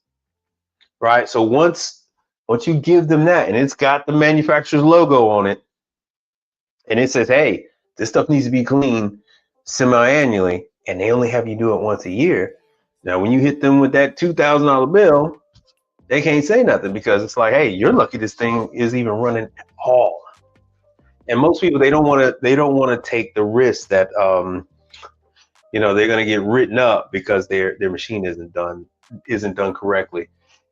Speaker 2: right? So once you give them that and it's got the manufacturer's logo on it and it says, hey, this stuff needs to be cleaned semi-annually, and they only have you do it once a year. Now, when you hit them with that $2,000 bill, they can't say nothing because it's like, hey, you're lucky this thing is even running at all. And most people, they don't want to take the risk that they're going to get written up because their machine isn't done correctly,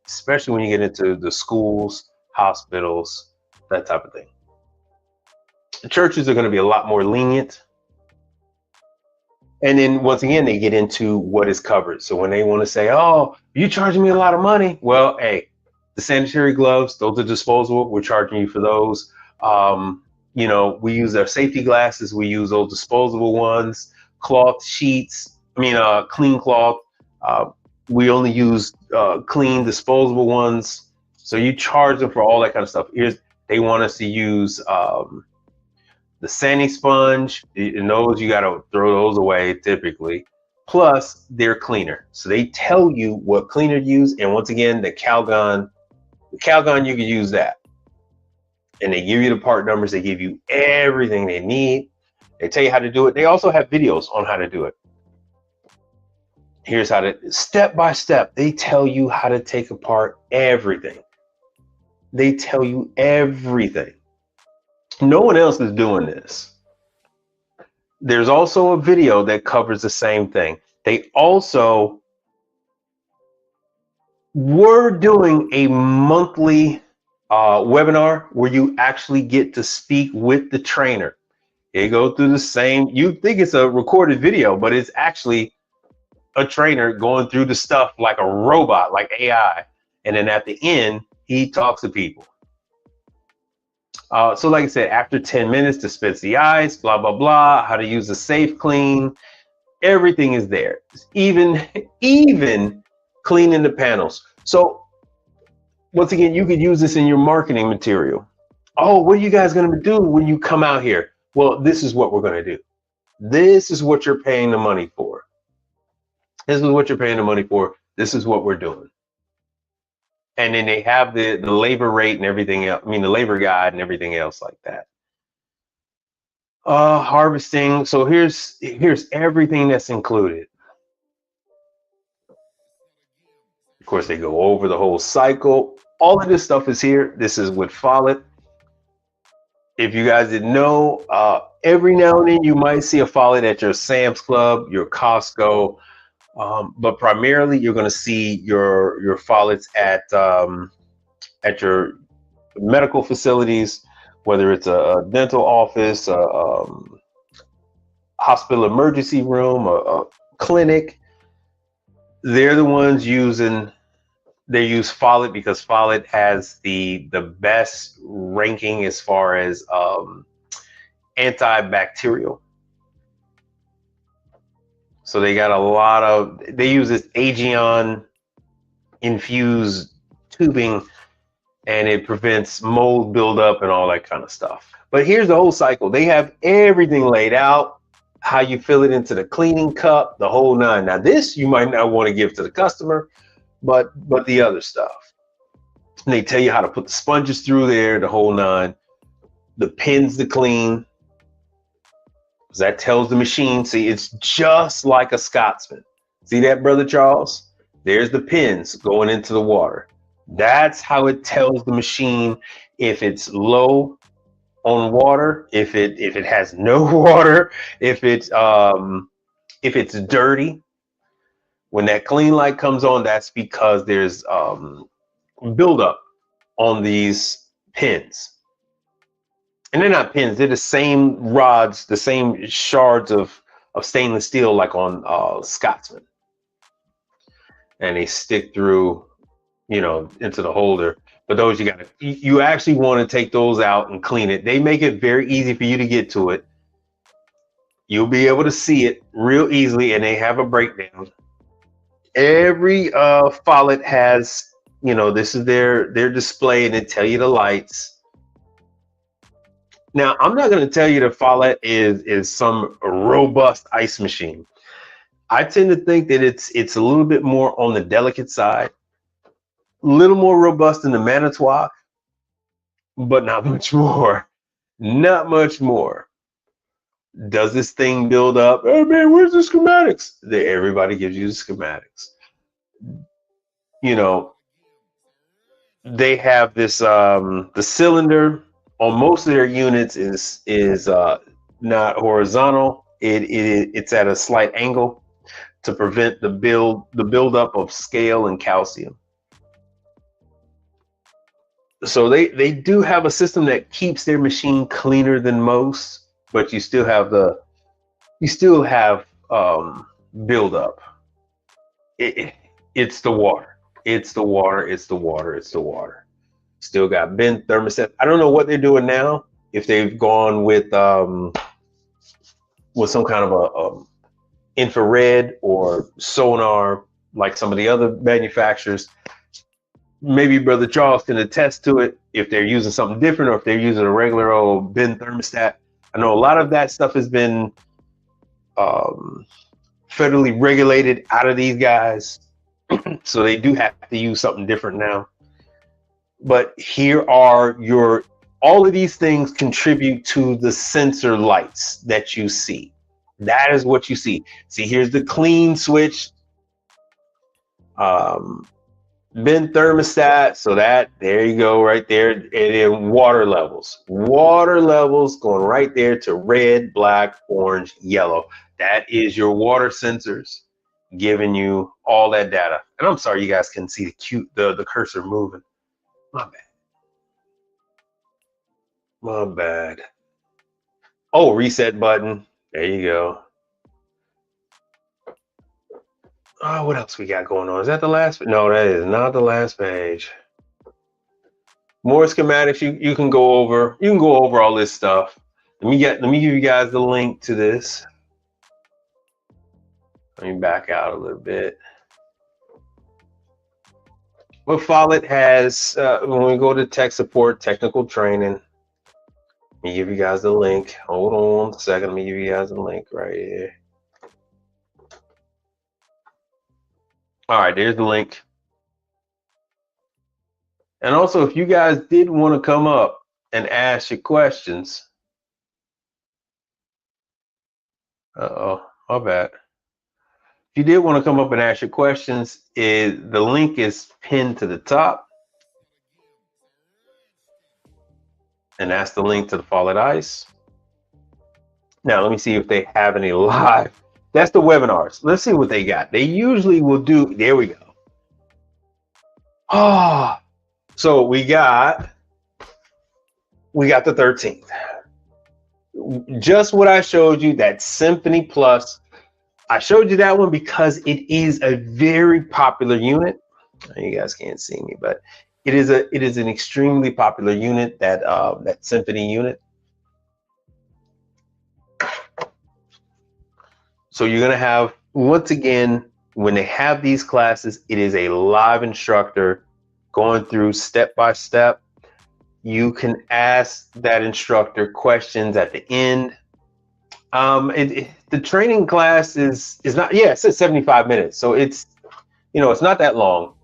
Speaker 2: especially when you get into the schools, hospitals, that type of thing. The churches are going to be a lot more lenient. And then once again, they get into what is covered. So when they want to say, oh, you're charging me a lot of money. Well, hey, the sanitary gloves, those are disposable. We're charging you for those. We use our safety glasses. We use those disposable ones. Cloth sheets, clean cloth. We only use clean disposable ones. So you charge them for all that kind of stuff. They want us to use the sanding sponge, and those you got to throw those away typically. Plus, they're cleaner. So they tell you what cleaner to use. And once again, the Calgon, you can use that. And they give you the part numbers. They give you everything they need. They tell you how to do it. They also have videos on how to do it. Here's how to, step by step, they tell you how to take apart everything. They tell you everything. No one else is doing this. There's also a video that covers the same thing. They also were doing a monthly webinar where you actually get to speak with the trainer. They go through the same, you think it's a recorded video, but it's actually a trainer going through the stuff like a robot, like AI. And then at the end, he talks to people. So like I said, after 10 minutes, dispense the ice, blah, blah, blah, how to use a safe clean, everything is there. Even cleaning the panels. So once again, you could use this in your marketing material. Oh, what are you guys going to do when you come out here? Well, this is what we're going to do. This is what you're paying the money for. This is what you're paying the money for. This is what we're doing. And then they have the labor rate and everything else. The labor guide and everything else like that. Harvesting. So here's everything that's included. Of course, they go over the whole cycle. All of this stuff is here. This is with Follett. If you guys didn't know, every now and then you might see a Follett at your Sam's Club, your Costco. But primarily you're going to see your Folletts at your medical facilities, whether it's a dental office, a hospital emergency room, a clinic. They're the ones they use Follett because Follett has the best ranking as far as antibacterial. So they got they use this Aegon infused tubing, and it prevents mold buildup and all that kind of stuff. But here's the whole cycle. They have everything laid out, how you fill it into the cleaning cup, the whole nine. Now this you might not want to give to the customer, but the other stuff. And they tell you how to put the sponges through there, the whole nine, the pins to clean. That tells the machine, see, it's just like a Scotsman. See that, Brother Charles? There's the pins going into the water. That's how it tells the machine if it's low on water, if it has no water, if it's dirty. When that clean light comes on, that's because there's buildup on these pins. And they're not pins, they're the same rods, the same shards of stainless steel like on Scotsman. And they stick through, you know, into the holder. But those you actually want to take those out and clean it. They make it very easy for you to get to it. You'll be able to see it real easily, and they have a breakdown. Every Follett has, you know, this is their display, and they tell you the lights. Now, I'm not going to tell you the Follett is some robust ice machine. I tend to think that it's a little bit more on the delicate side, a little more robust than the Manitowoc, but not much more. Not much more. Does this thing build up? Hey man, where's the schematics? Everybody gives you the schematics. You know, they have this the cylinder on most of their units is not horizontal. It's at a slight angle to prevent the buildup of scale and calcium. So they do have a system that keeps their machine cleaner than most, but you still have buildup. It's the water. It's the water. It's the water. It's the water. Still got bent thermostat. I don't know what they're doing now. If they've gone with some kind of a infrared or sonar, like some of the other manufacturers. Maybe Brother Charles can attest to it if they're using something different or if they're using a regular old bin thermostat. I know a lot of that stuff has been federally regulated out of these guys. So they do have to use something different now. But here are all of these things contribute to the sensor lights that you see. That is what you see. See, here's the clean switch. Bin thermostat. So there you go right there. And then water levels going right there to red, black, orange, yellow. That is your water sensors giving you all that data. And I'm sorry you guys can see the cursor moving. My bad. Oh, reset button. There you go. Oh, what else we got going on? Is that the last? No, that is not the last page. More schematics. You can go over. You can go over all this stuff. Let me give you guys the link to this. Let me back out a little bit. What Follett has when we go to tech support, technical training. Let me give you guys the link. Hold on a second. Let me give you guys the link right here. All right, there's the link. And also, if you guys did want to come up and ask your questions. Uh-oh, my bad. If you did want to come up and ask your questions, the link is pinned to the top. And that's the link to the Follett Ice. Now, let me see if they have any live. That's the webinars. Let's see what they got. They usually will do. There we go. Oh, so we got the 13th. Just what I showed you, that Symphony Plus. I showed you that one because it is a very popular unit. You guys can't see me, but it is an extremely popular unit, that Symphony unit. So you're gonna have, once again, when they have these classes, it is a live instructor going through step by step. You can ask that instructor questions at the end. The training class is not, yeah, it says 75 minutes. So it's, it's not that long.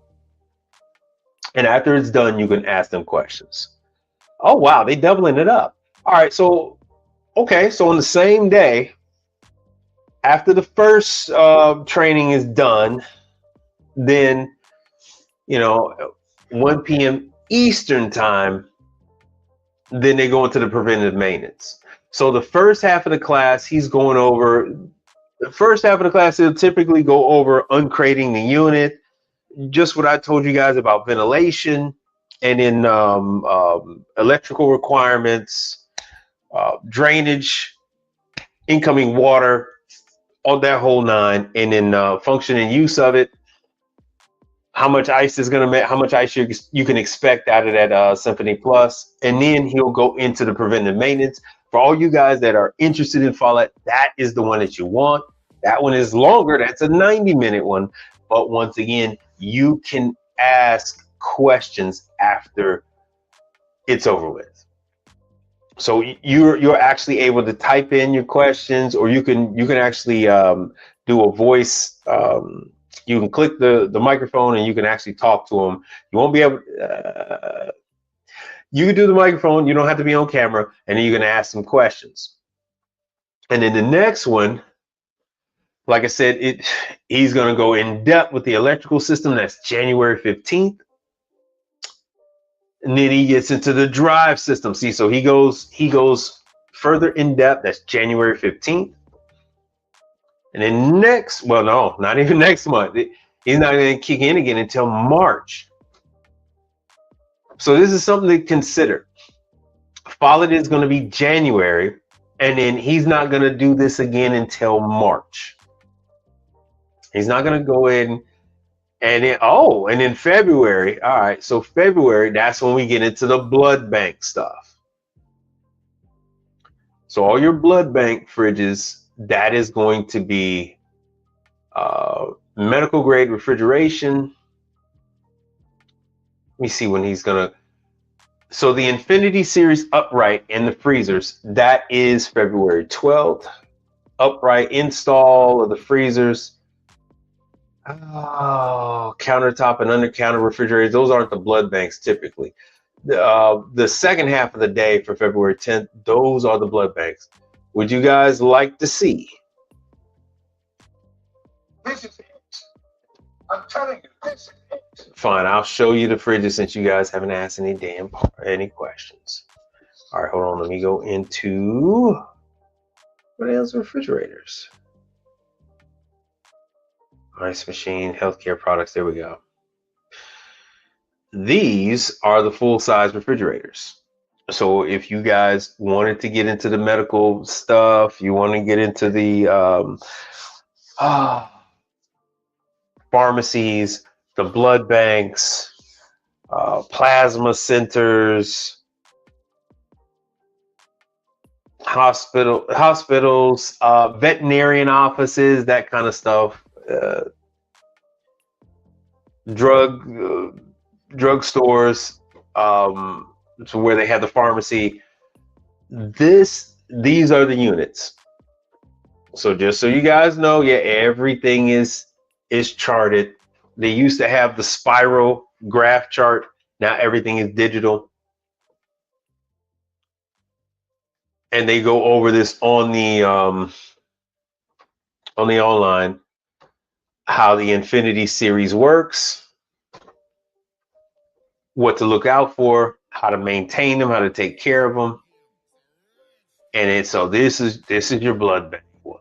Speaker 2: And after it's done, you can ask them questions. Oh, wow, they doubling it up. All right, so, okay, so on the same day, after the first training is done, then, 1 p.m. Eastern time, then they go into the preventative maintenance. So the first half of the class, he'll typically go over uncrating the unit, just what I told you guys about ventilation, and then electrical requirements, drainage, incoming water, all that whole nine, and then function and use of it. How much ice is going to make, how much ice you can expect out of that Symphony Plus. And then he'll go into the preventive maintenance. For all you guys that are interested in Follett, that is the one that you want. That one is longer. That's a 90-minute one. But once again, you can ask questions after it's over with. So you're actually able to type in your questions, or you can actually do a voice. You can click the microphone and you can actually talk to them. You won't be able. You can do the microphone. You don't have to be on camera, and then you can ask some questions. And then the next one, like I said, he's going to go in depth with the electrical system. That's January 15th. And then he gets into the drive system. See, so he goes further in depth. That's January 15th. And then next, well, no, not even next month. He's not going to kick in again until March. So this is something to consider. Follett is going to be January, and then he's not going to do this again until March. He's not going to go in and then February. All right, so February, that's when we get into the blood bank stuff. So all your blood bank fridges, that is going to be medical grade refrigeration. Let me see when he's gonna. So the Infinity Series upright in the freezers, that is February 12th. Upright install of the freezers. Oh, countertop and under counter refrigerators, those aren't the blood banks typically. The second half of the day for February 10th, those are the blood banks. Would you guys like to see?
Speaker 4: This is it. I'm telling you, this is it.
Speaker 2: Fine, I'll show you the fridges since you guys haven't asked any questions. All right, hold on. Let me go into what else? Refrigerators, ice machine, healthcare products. There we go. These are the full-size refrigerators. So if you guys wanted to get into the medical stuff, you want to get into the pharmacies, the blood banks, plasma centers, hospitals, veterinarian offices, that kind of stuff, drug stores, so where they have the pharmacy. These are the units. So just so you guys know, yeah, everything is charted. They used to have the spiral graph chart. Now everything is digital. And they go over this on the online, how the Infinity Series works, what to look out for, how to maintain them, how to take care of them. And so this is your blood bank one.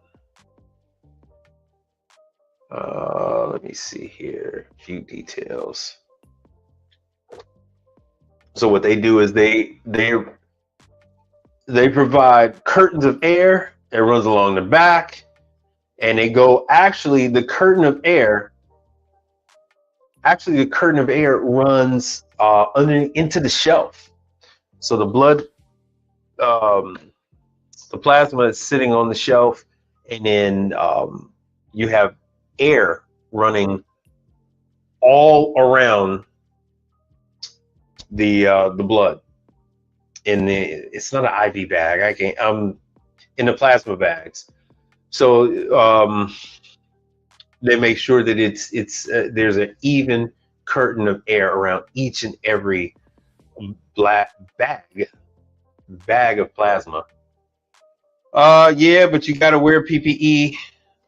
Speaker 2: Let me see here, a few details. So what they do is they provide curtains of air that runs along the back, and they go, actually the curtain of air runs into the shelf. So the blood, the plasma is sitting on the shelf, and then you have air running all around the blood. It's not an IV bag. In the plasma bags. So they make sure that there's an even curtain of air around each and every black bag of plasma. Yeah, but you got to wear PPE.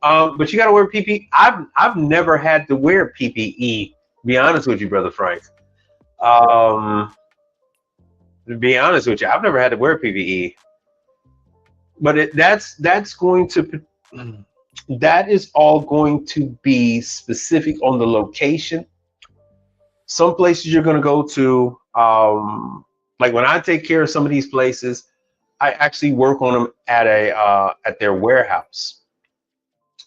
Speaker 2: I've never had to wear PPE. To be honest with you, Brother Frank. To be honest with you, I've never had to wear PPE. But that is all going to be specific on the location. Some places you're going to go to, like when I take care of some of these places, I actually work on them at at their warehouse.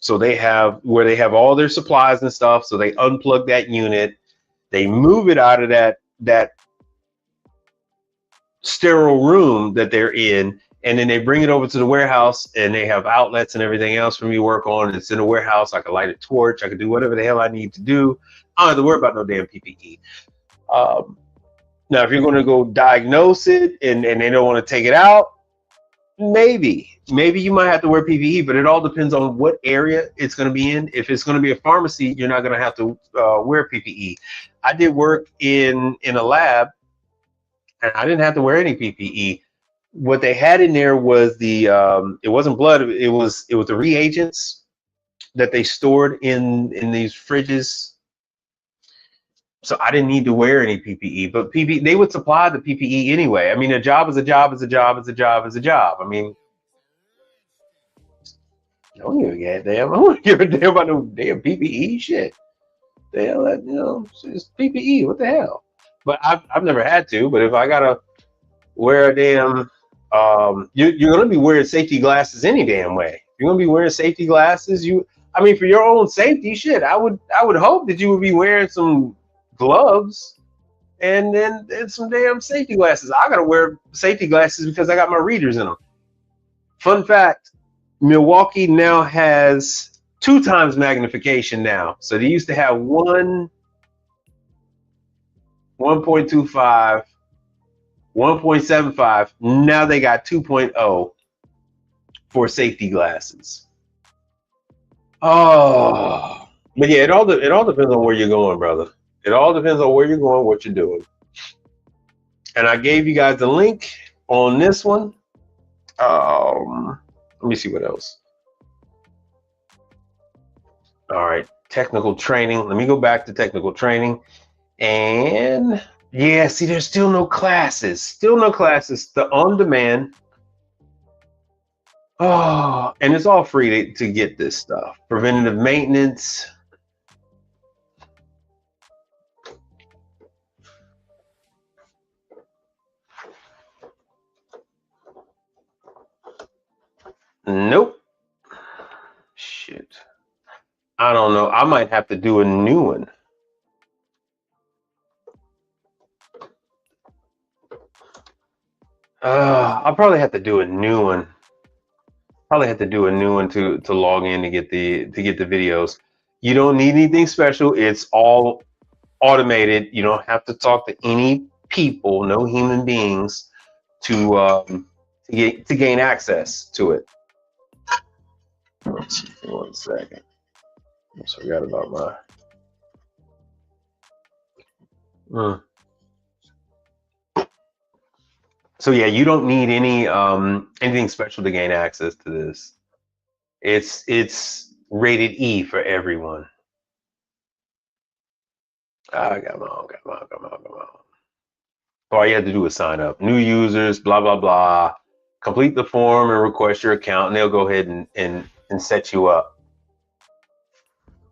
Speaker 2: So they have where they have all their supplies and stuff. So they unplug that unit, they move it out of that sterile room that they're in, and then they bring it over to the warehouse, and they have outlets and everything else for me to work on. It's in the warehouse. I can light a torch. I can do whatever the hell I need to do. I don't have to worry about no damn PPE. Now, if you're going to go diagnose it and they don't want to take it out, maybe you might have to wear PPE, but it all depends on what area it's going to be in. If it's going to be a pharmacy, you're not going to have to wear PPE. I did work in a lab, and I didn't have to wear any PPE. What they had in there was it wasn't blood. It was the reagents that they stored in these fridges. So I didn't need to wear any PPE, but they would supply the PPE anyway. I mean, a job is a job is a job is a job is a job. I mean, I don't give a damn. I don't give a damn about no damn PPE shit. The hell, it's PPE. What the hell? But I've never had to. But if I gotta wear a damn, you're gonna be wearing safety glasses any damn way. You're gonna be wearing safety glasses. I mean, for your own safety, shit. I would hope that you would be wearing some gloves and some damn safety glasses. I gotta wear safety glasses because I got my readers in them. Fun fact, Milwaukee now has 2 times magnification now. So they used to have 1.25, 1.75. Now they got 2.0 for safety glasses. Oh, but yeah, it all depends on where you're going, brother. It all depends on where you're going, what you're doing. And I gave you guys the link on this one. Let me see what else. All right, technical training. Let me go back to technical training. And yeah, see, there's still no classes. Still no classes. The on-demand. Oh, and it's all free to get this stuff. Preventative maintenance. Nope. Shit. I don't know. I might have to do a new one. I'll probably have to do a new one. Probably have to do a new one to log in to get the videos. You don't need anything special. It's all automated. You don't have to talk to any people, no human beings, to gain access to it. Let's see, 1 second. I forgot about my. So yeah, you don't need anything special to gain access to this. It's rated E for everyone. Come on. All you have to do is sign up. New users, blah blah blah. Complete the form and request your account, and they'll go ahead and set you up.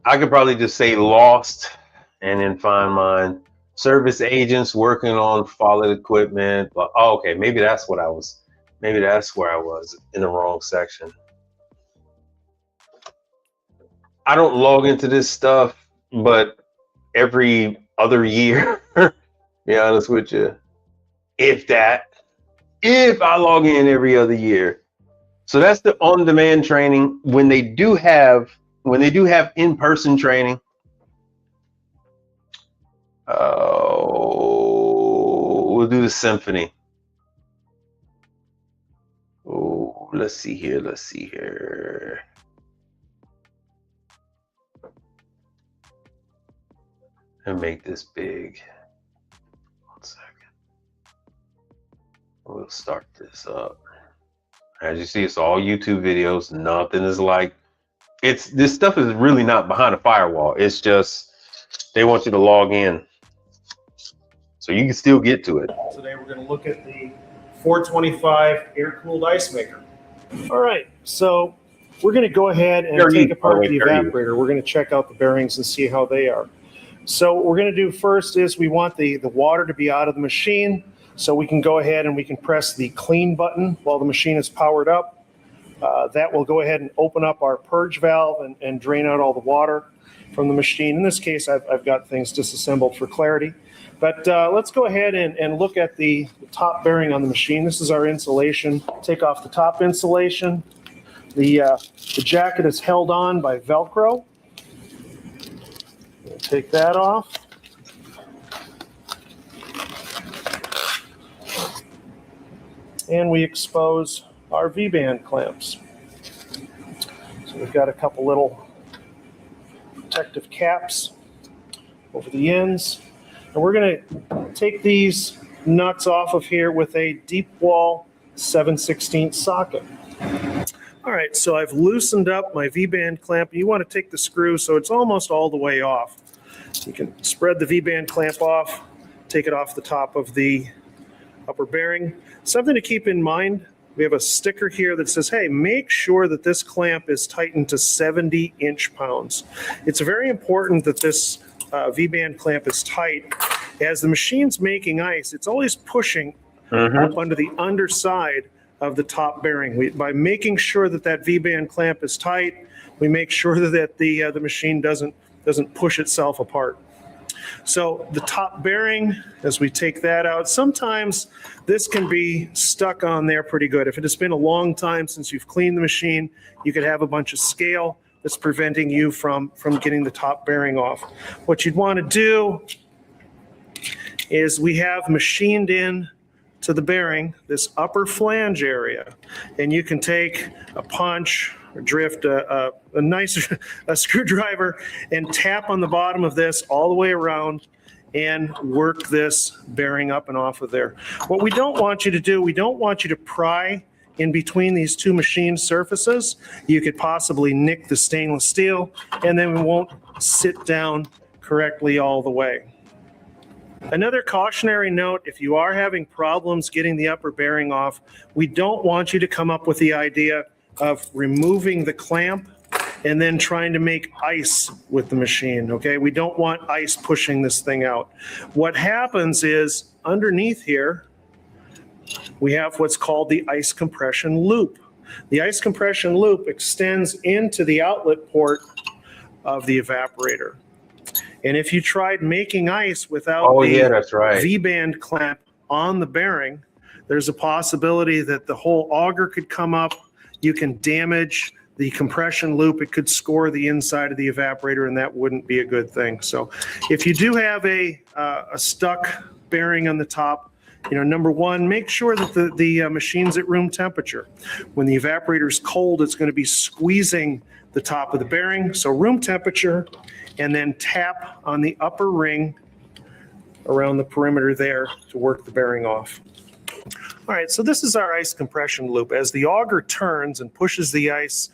Speaker 2: I could probably just say lost and then find mine. Service agents working on fallen equipment. But oh, okay, maybe that's what I was. Maybe that's where I was in the wrong section. I don't log into this stuff, but every other year, to be honest with you, if I log in every other year. So that's the on-demand training. When they do have in-person training, we'll do the symphony. Oh, let's see here. And make this big. 1 second. We'll start this up. As you see, it's all YouTube videos. Nothing is like this stuff is really not behind a firewall. It's just they want you to log in. So you can still get to it.
Speaker 8: Today we're going to look at the 425 air-cooled ice maker. All right, so we're going to go ahead and take apart the evaporator. We're going to check out the bearings and see how they are. So what we're going to do first is we want the water to be out of the machine. So we can go ahead and we can press the clean button while the machine is powered up. That will go ahead and open up our purge valve and drain out all the water from the machine. In this case, I've got things disassembled for clarity. But let's go ahead and look at the top bearing on the machine. This is our insulation. Take off the top insulation. The jacket is held on by Velcro. We'll take that off. And we expose our V-band clamps. So we've got a couple little protective caps over the ends. And we're going to take these nuts off of here with a deep wall 7/16 socket. All right, so I've loosened up my V-band clamp. You want to take the screw so it's almost all the way off. You can spread the V-band clamp off, take it off the top of the upper bearing. Something to keep in mind, we have a sticker here that says, hey, make sure that this clamp is tightened to 70 inch-pounds. It's very important that this V-band clamp is tight. As the machine's making ice, it's always pushing up under the underside of the top bearing. By making sure that that V-band clamp is tight, we make sure that the machine doesn't push itself apart. So the top bearing, as we take that out, sometimes this can be stuck on there pretty good. If it has been a long time since you've cleaned the machine, you could have a bunch of scale that's preventing you from getting the top bearing off. What you'd want to do is we have machined in to the bearing this upper flange area, and you can take a punch or drift a nice screwdriver and tap on the bottom of this all the way around and work this bearing up and off of there. What we don't want you to do, we don't want you to pry in between these two machine surfaces. You could possibly nick the stainless steel, and then we won't sit down correctly all the way. Another cautionary note, if you are having problems getting the upper bearing off, we don't want you to come up with the idea of removing the clamp and then trying to make ice with the machine, okay? We don't want ice pushing this thing out. What happens is underneath here, we have what's called the ice compression loop. The ice compression loop extends into the outlet port of the evaporator. And if you tried making ice without the V-band clamp on the bearing, there's a possibility that the whole auger could come up. You can damage the compression loop. It could score the inside of the evaporator, and that wouldn't be a good thing. So if you do have a stuck bearing on the top, number one, make sure that the machine's at room temperature. When the evaporator is cold, it's going to be squeezing the top of the bearing. So room temperature, and then tap on the upper ring around the perimeter there to work the bearing off. All right, so this is our ice compression loop. As the auger turns and pushes the ice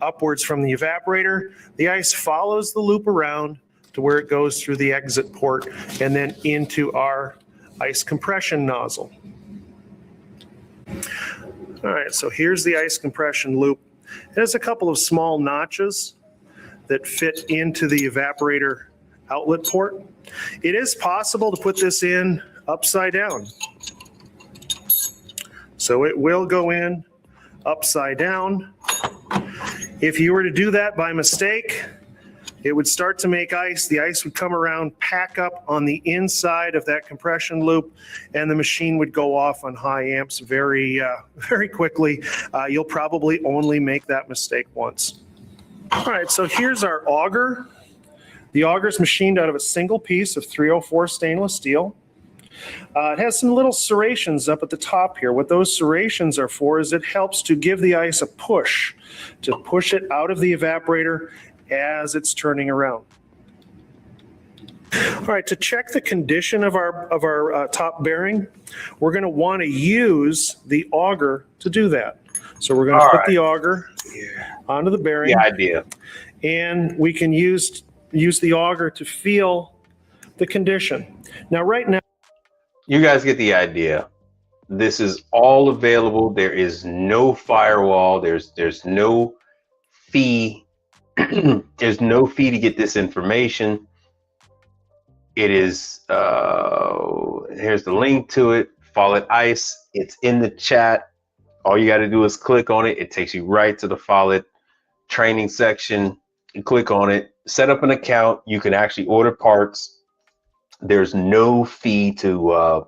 Speaker 8: upwards from the evaporator, the ice follows the loop around to where it goes through the exit port and then into our ice compression nozzle. All right, so here's the ice compression loop. It has a couple of small notches that fit into the evaporator outlet port. It is possible to put this in upside down. So it will go in upside down. If you were to do that by mistake, it would start to make ice. The ice would come around, pack up on the inside of that compression loop, and the machine would go off on high amps very quickly. You'll probably only make that mistake once. All right, so here's our auger. The auger is machined out of a single piece of 304 stainless steel. It has some little serrations up at the top here. What those serrations are for is it helps to give the ice a push, to push it out of the evaporator as it's turning around. All right, to check the condition of our top bearing, we're going to want to use the auger to do that. So we're going to put the auger onto the bearing.
Speaker 2: The idea.
Speaker 8: And we can use the auger to feel the condition. Now, right now,
Speaker 2: you guys get the idea. This is all available. There is no firewall. There's no fee. There's no fee to get this information. It is here's the link to it. Follett Ice. It's in the chat. All you got to do is click on it. It takes you right to the Follett training section. You click on it, set up an account. You can actually order parts. There's no fee to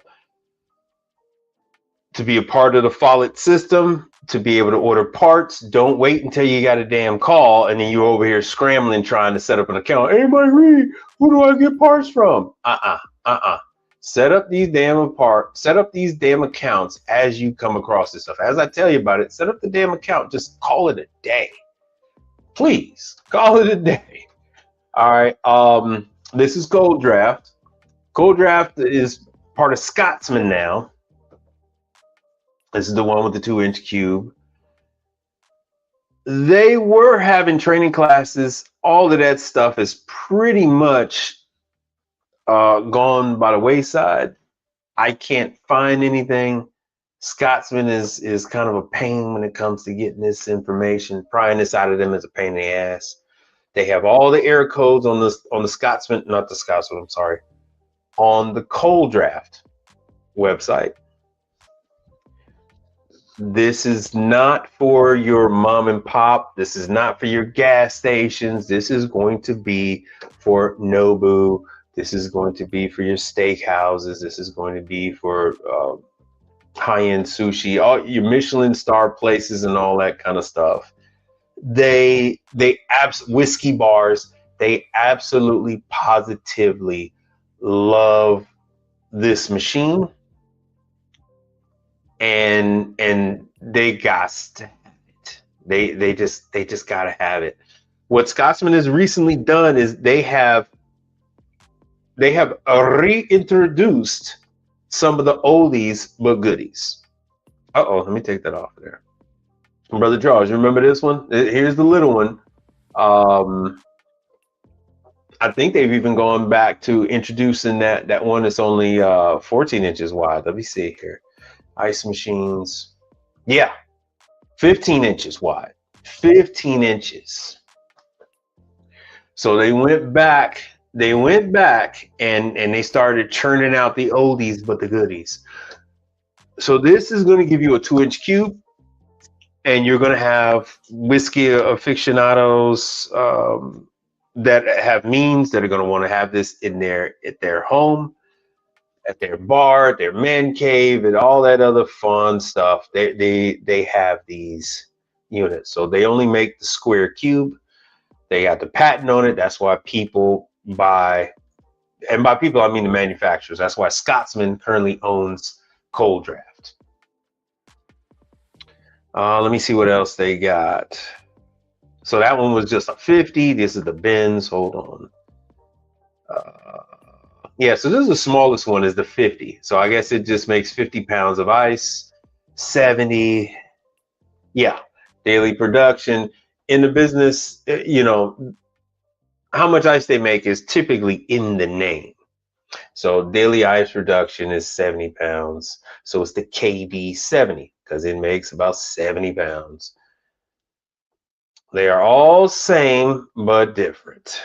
Speaker 2: be a part of the Follett system, to be able to order parts. Don't wait until you got a damn call and then you're over here scrambling trying to set up an account. Hey, Mike Reed, who do I get parts from? Set up these damn accounts as you come across this stuff. As I tell you about it, set up the damn account. Just call it a day. Please call it a day. All right. This is Cold Draft. Cold Draft is part of Scotsman now. This is the one with the 2-inch cube. They were having training classes. All of that stuff is pretty much gone by the wayside. I can't find anything. Scotsman is kind of a pain when it comes to getting this information. Prying this out of them is a pain in the ass. They have all the error codes on the Scotsman, not the Scotsman, I'm sorry, on the Cold Draft website. This is not for your mom and pop. This is not for your gas stations. This is going to be for Nobu. This is going to be for your steakhouses. This is going to be for high-end sushi, all your Michelin star places and all that kind of stuff. Whiskey bars, they absolutely positively love this machine. And they got to have it. They just gotta have it. What Scotsman has recently done is they have reintroduced some of the oldies but goodies. Let me take that off there. Brother Charles, you remember this one? Here's the little one. I think they've even gone back to introducing that one that's only 14 inches wide. Let me see here. Ice machines. Yeah, 15 inches wide. 15 inches. So they went back and they started churning out the oldies but the goodies. So this is going to give you a 2-inch cube, and you're going to have whiskey aficionados that have means that are going to want to have this at their home, at their bar, at their man cave, and all that other fun stuff. They have these units. So they only make the square cube. They got the patent on it. That's why people buy, and by people I mean the manufacturers. That's why Scotsman currently owns Cold Draft. Let me see what else they got. So that one was just a 50. This is the bins. Hold on. Yeah, so this is the smallest one, is the 50. So I guess it just makes 50 pounds of ice. 70. Yeah, daily production. In the business, how much ice they make is typically in the name. So daily ice production is 70 pounds. So it's the KB70 because it makes about 70 pounds. They are all same but different.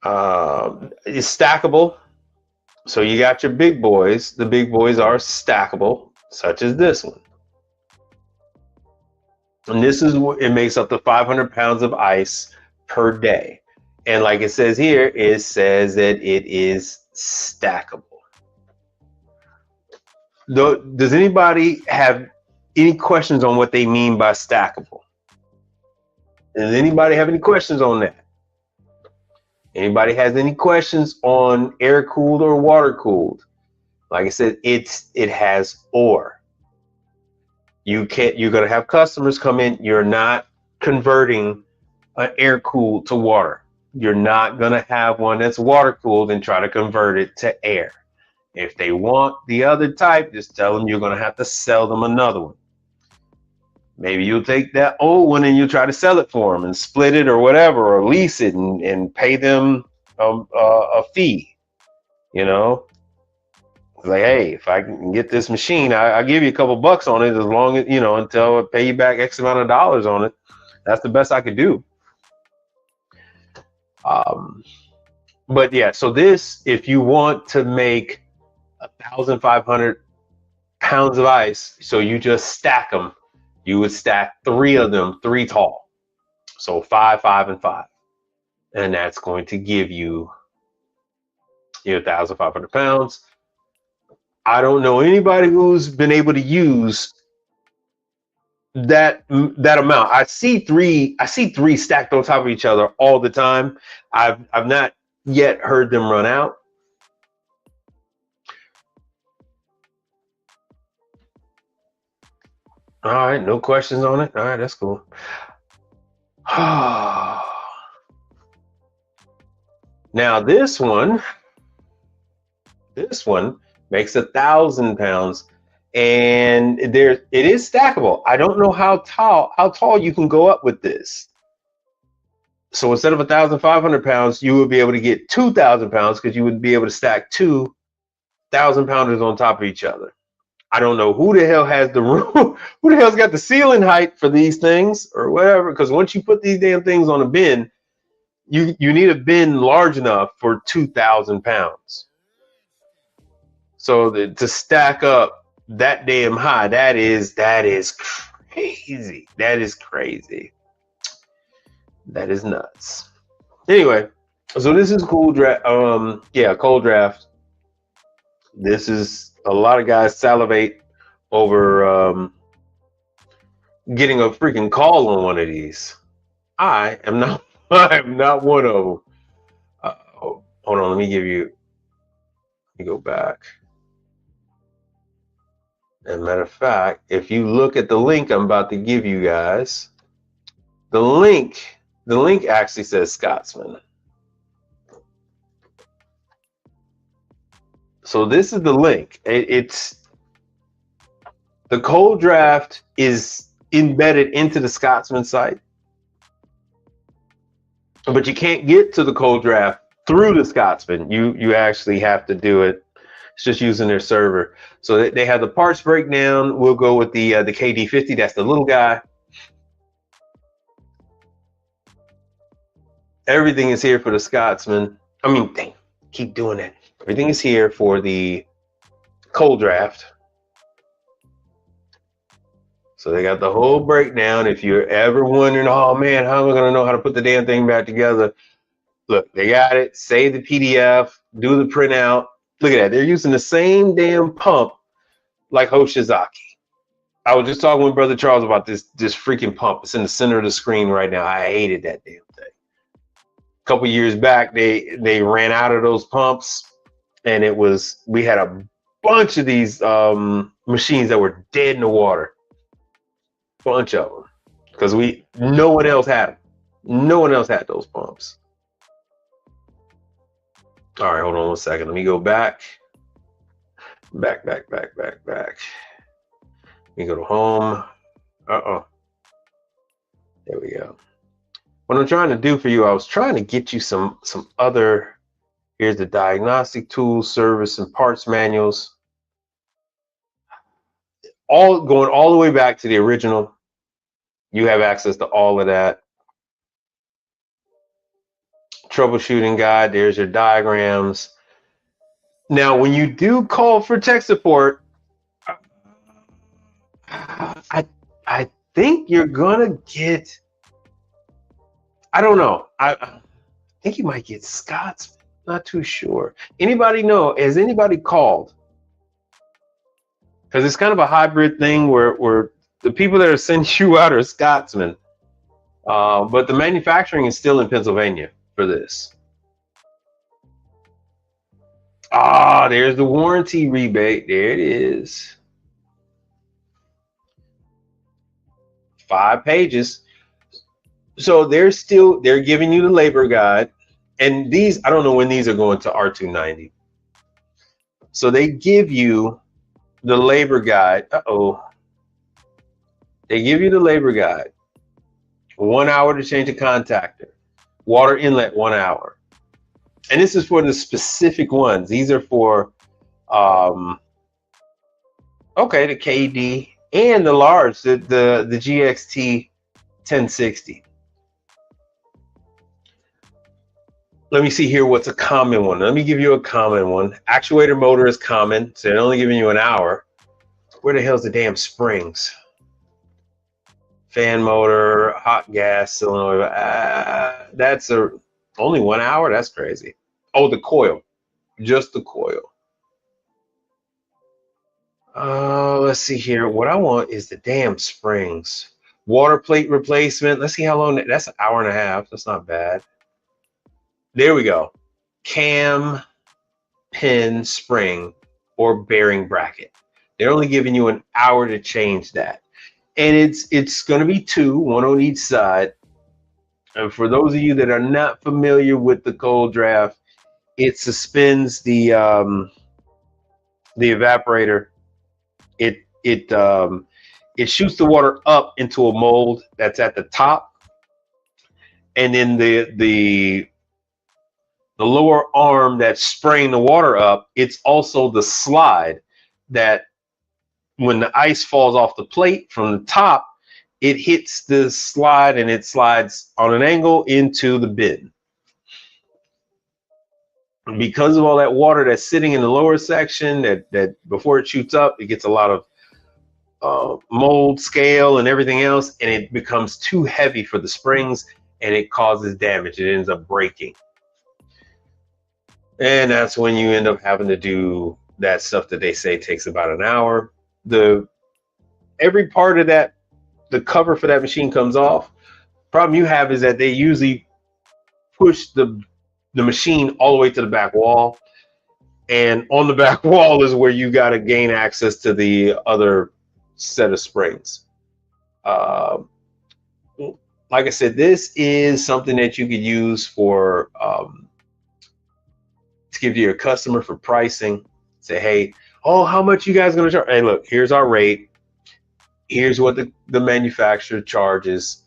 Speaker 2: It's stackable. So you got your big boys. The big boys are stackable, such as this one. And this is what it makes up to 500 pounds of ice per day. And like it says here, it says that it is stackable. Does anybody have any questions on what they mean by stackable? Does anybody have any questions on that? Anybody has any questions on air cooled or water cooled? Like I said, it has ore. You're gonna have customers come in. You're not converting an air cooled to water. You're not gonna have one that's water cooled and try to convert it to air. If they want the other type, just tell them you're gonna have to sell them another one. Maybe you'll take that old one and you try to sell it for them and split it or whatever, or lease it and pay them a fee. Like, hey, if I can get this machine, I'll give you a couple bucks on it, as long as, until I pay you back X amount of dollars on it. That's the best I could do. But yeah, so this, if you want to make 1,500 pounds of ice. So you just stack them. You would stack 3 of them, 3 tall. So 5, 5, and 5. And that's going to give you your 1,500 pounds. I don't know anybody who's been able to use that amount. I see three stacked on top of each other all the time. I've not yet heard them run out. All right, no questions on it. All right, that's cool. Now this one makes 1,000 pounds, and it is stackable. I don't know how tall you can go up with this. So instead of 1,500 pounds, you would be able to get 2,000 pounds because you would be able to stack 2,000 pounders on top of each other. I don't know who the hell has the room, who the hell's got the ceiling height for these things or whatever. Because once you put these damn things on a bin, you need a bin large enough for 2,000 pounds. So to stack up that damn high, that is crazy. That is crazy. That is nuts. Anyway, so this is cool draft. Cold draft. This is a lot of guys salivate over getting a freaking call on one of these. I am not one of them. Hold on, let me go back. As a matter of fact, if you look at the link I'm about to give you guys, the link actually says Scotsman. So this is the link. It's the cold draft is embedded into the Scotsman site, but you can't get to the cold draft through the Scotsman. You actually have to do it. It's just using their server. So they have the parts breakdown. We'll go with the KD50. That's the little guy. Everything is here for the Scotsman. I mean, dang, keep doing that. Everything is here for the cold draft. So they got the whole breakdown. If you're ever wondering, oh man, how am I going to know how to put the damn thing back together? Look, they got it. Save the PDF. Do the printout. Look at that. They're using the same damn pump like Hoshizaki. I was just talking with Brother Charles about this freaking pump. It's in the center of the screen right now. I hated that damn thing. A couple years back, they ran out of those pumps, and we had a bunch of these machines that were dead in the water. Bunch of them, because no one else had them. No one else had those pumps. All right, hold on 1 second. Let me go back. Back. Let me go to home. There we go. What I'm trying to do for you, I was trying to get you some other. Here's the diagnostic tools, service, and parts manuals. All going all the way back to the original. You have access to all of that. Troubleshooting guide, there's your diagrams. Now, when you do call for tech support, I think you're gonna get, I don't know. I think you might get Scots. Not too sure. Anybody know? Has anybody called? Because it's kind of a hybrid thing where the people that are sending you out are Scotsmen, but the manufacturing is still in Pennsylvania for this. There's the warranty rebate. There it is. 5 pages. So they're giving you the labor guide. And these, I don't know when these are going to R290. So they give you the labor guide. They give you the labor guide. 1 hour to change a contactor. Water inlet, 1 hour. And this is for the specific ones. These are for, the KD and the large, the GXT 1060. let me see here. What's a common one? Let me give you a common one. Actuator motor is common, so they're only giving you an hour. Where the hell's the damn springs? Fan motor, hot gas cylinder. That's only 1 hour. That's crazy. Oh, the coil, just the coil. Let's see here. What I want is the damn springs. Water plate replacement. Let's see how long. That's an hour and a half. That's not bad. There we go. Cam, pin, spring, or bearing bracket. They're only giving you an hour to change that. And it's going to be two, one on each side. And for those of you that are not familiar with the cold draft, it suspends the evaporator. It shoots the water up into a mold that's at the top, and then the lower arm that's spraying the water up, it's also the slide that when the ice falls off the plate from the top, it hits the slide and it slides on an angle into the bin. Because of all that water that's sitting in the lower section, that before it shoots up, it gets a lot of mold, scale, and everything else, and it becomes too heavy for the springs, and it causes damage. It ends up breaking. And that's when you end up having to do that stuff that they say takes about an hour. Every part of that, the cover for that machine comes off. Problem you have is that they usually push the machine all the way to the back wall, and on the back wall is where you got to gain access to the other set of springs. Like I said, this is something that you could use for to give to your customer for pricing. Say, hey, oh, how much you guys gonna charge? Hey, look, here's our rate. Here's what the manufacturer charges.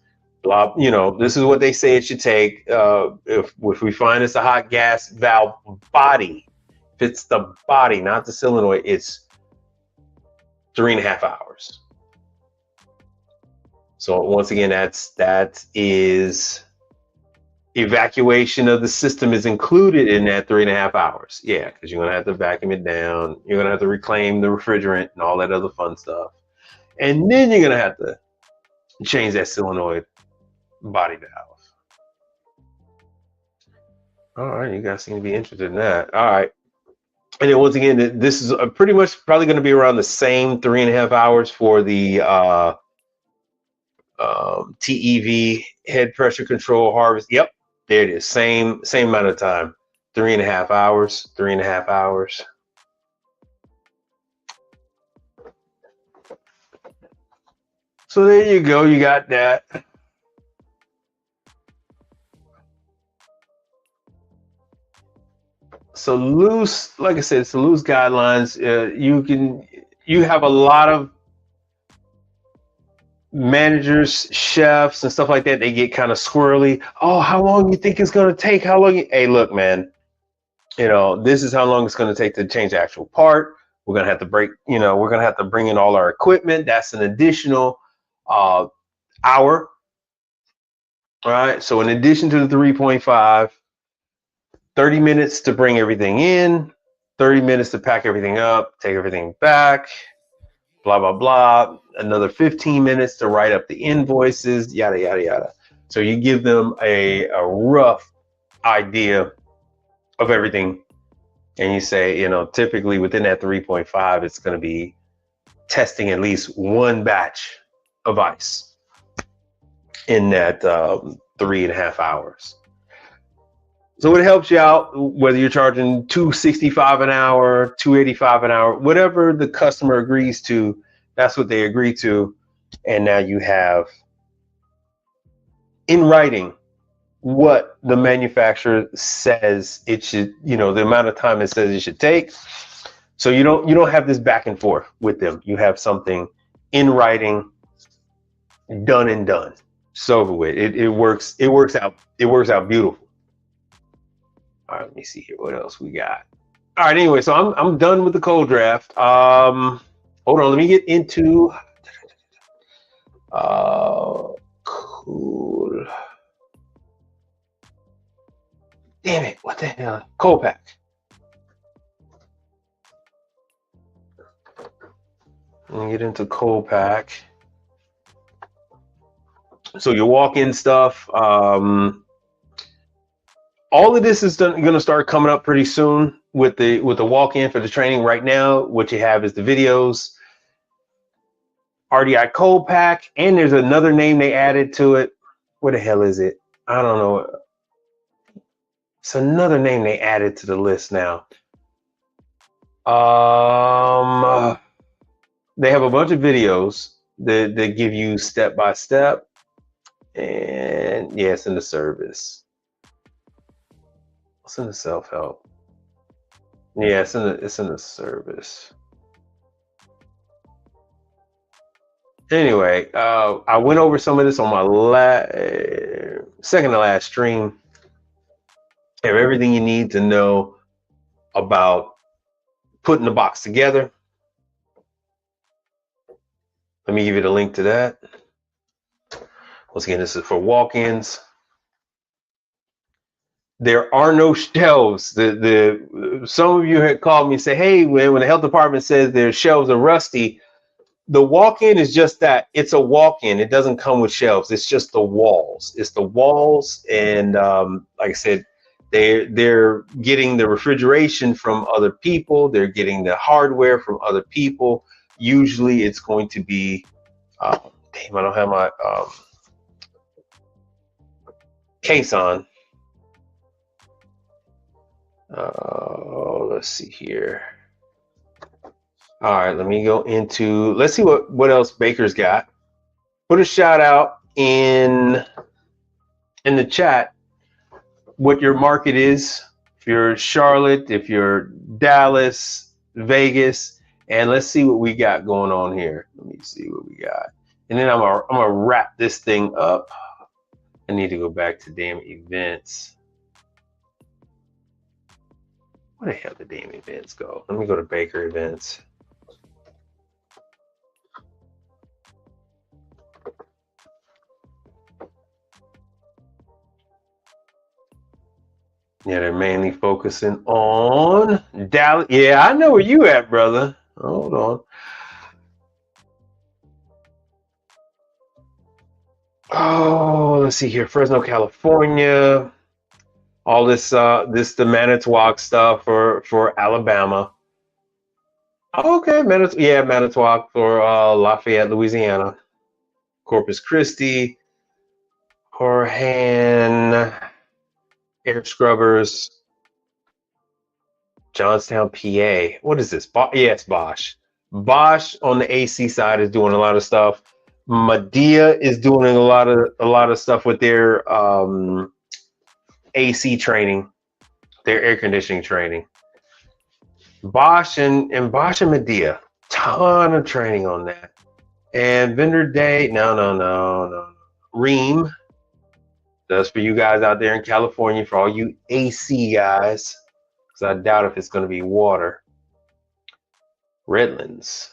Speaker 2: Blah, this is what they say it should take. If we find it's a hot gas valve body, if it's the body, not the solenoid, it's 3.5 hours. So once again, that is evacuation of the system is included in that 3.5 hours. Yeah, because you're gonna have to vacuum it down. You're gonna have to reclaim the refrigerant and all that other fun stuff. And then you're gonna have to change that solenoid body valve. All right, you guys seem to be interested in that. All right. And then once again, this is pretty much probably going to be around the same 3.5 hours for the TEV head pressure control harvest. Yep, there it is. Same amount of time. 3.5 hours. 3.5 hours. So there you go. You got that. So loose, like I said, it's loose guidelines. You have a lot of managers, chefs, and stuff like that. They get kind of squirrely. Oh, how long you think it's going to take? How long? Hey, look, man. This is how long it's going to take to change the actual part. We're going to have to we're going to have to bring in all our equipment. That's an additional hour. All right. So in addition to the 3.5. 30 minutes to bring everything in, 30 minutes to pack everything up, take everything back, blah, blah, blah. Another 15 minutes to write up the invoices, yada, yada, yada. So you give them a rough idea of everything. And you say, typically within that 3.5, it's going to be testing at least one batch of ice in that 3.5 hours. So it helps you out whether you're charging $265 an hour, $285 an hour, whatever the customer agrees to, that's what they agree to. And now you have in writing what the manufacturer says it should, the amount of time it says it should take. So you don't have this back and forth with them. You have something in writing, done and done. So over with. It works out beautiful. All right, let me see here. What else we got? All right, anyway, so I'm done with the cold draft. Hold on, let me get into cool. Damn it! What the hell? Cold pack. Let me get into cold pack. So your walk-in stuff. All of this is going to start coming up pretty soon with the walk-in for the training. Right now, what you have is the videos, RDI cold pack, and there's another name they added to it. What the hell is it? I don't know. It's another name they added to the list now. They have a bunch of videos that give you step by step, and yeah, it's in the service. It's in the self-help. Yeah, it's in the service. Anyway, I went over some of this on my second to last stream. You have everything you need to know about putting the box together. Let me give you the link to that. Once again, this is for walk-ins. There are no shelves. Some of you had called me and say, hey, when the health department says their shelves are rusty, the walk-in is just that. It's a walk-in. It doesn't come with shelves. It's just the walls. It's the walls, and like I said, they're getting the refrigeration from other people. They're getting the hardware from other people. Usually, it's going to be. Damn, I don't have my case on. Let's see here. All right, let me go into, let's see what else Baker's got. Put a shout out in the chat what your market is. If you're Charlotte, if you're Dallas, Vegas, and let's see what we got going on here. Let me see what we got. And then I'm gonna wrap this thing up. I need to go back to damn events. Where the hell did damn events go? Let me go to Baker events. Yeah, they're mainly focusing on Dallas. Yeah, I know where you at, brother. Hold on. Oh, let's see here. Fresno, California. All this the Manitowoc stuff for Alabama. Okay, Manitowoc for Lafayette, Louisiana. Corpus Christi, Horhan, Air Scrubbers, Johnstown, PA. What is this? Yeah, it's Bosch. Bosch on the AC side is doing a lot of stuff. Medea is doing a lot of stuff with their AC training, their air conditioning training. Bosch and Medea, ton of training on that. And vendor day, no. Ream, that's for you guys out there in California, for all you AC guys, because I doubt if it's going to be water. Redlands.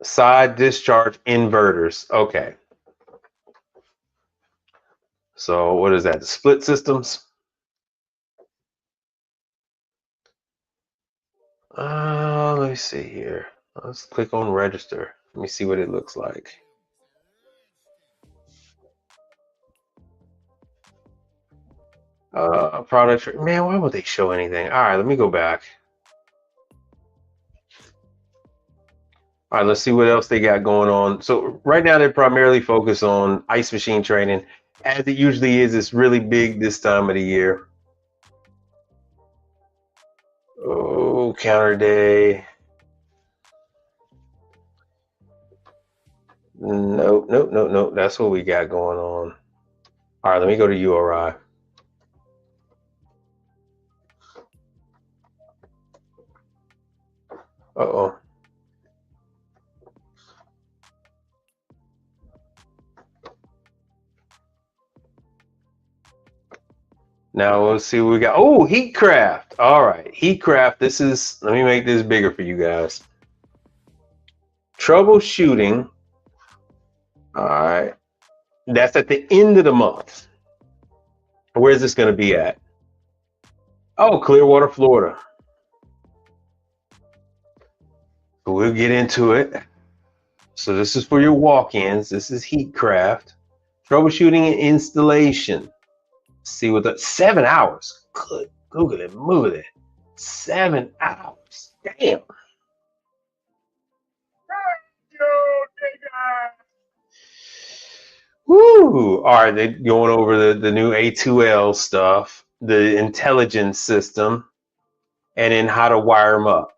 Speaker 2: Side discharge inverters. Okay. So what is that? The split systems? Let me see here. Let's click on register. Let me see what it looks like. Product. Man, why would they show anything? All right, let me go back. All right, let's see what else they got going on. So right now they're primarily focused on ice machine training, as it usually is. It's really big this time of the year. Oh, counter day. Nope. That's what we got going on. All right, let me go to URI. Uh-oh. Now let's see what we got. Oh, Heatcraft. All right, Heatcraft. This is, let me make this bigger for you guys. Troubleshooting. All right. That's at the end of the month. Where's this going to be at? Oh, Clearwater, Florida. We'll get into it. So this is for your walk-ins. This is Heatcraft. Troubleshooting and installation. See what the 7 hours. Good. Google it. Move it. 7 hours. Damn. Woo! All right, they're going over the new A2L stuff, the intelligence system, and then how to wire them up.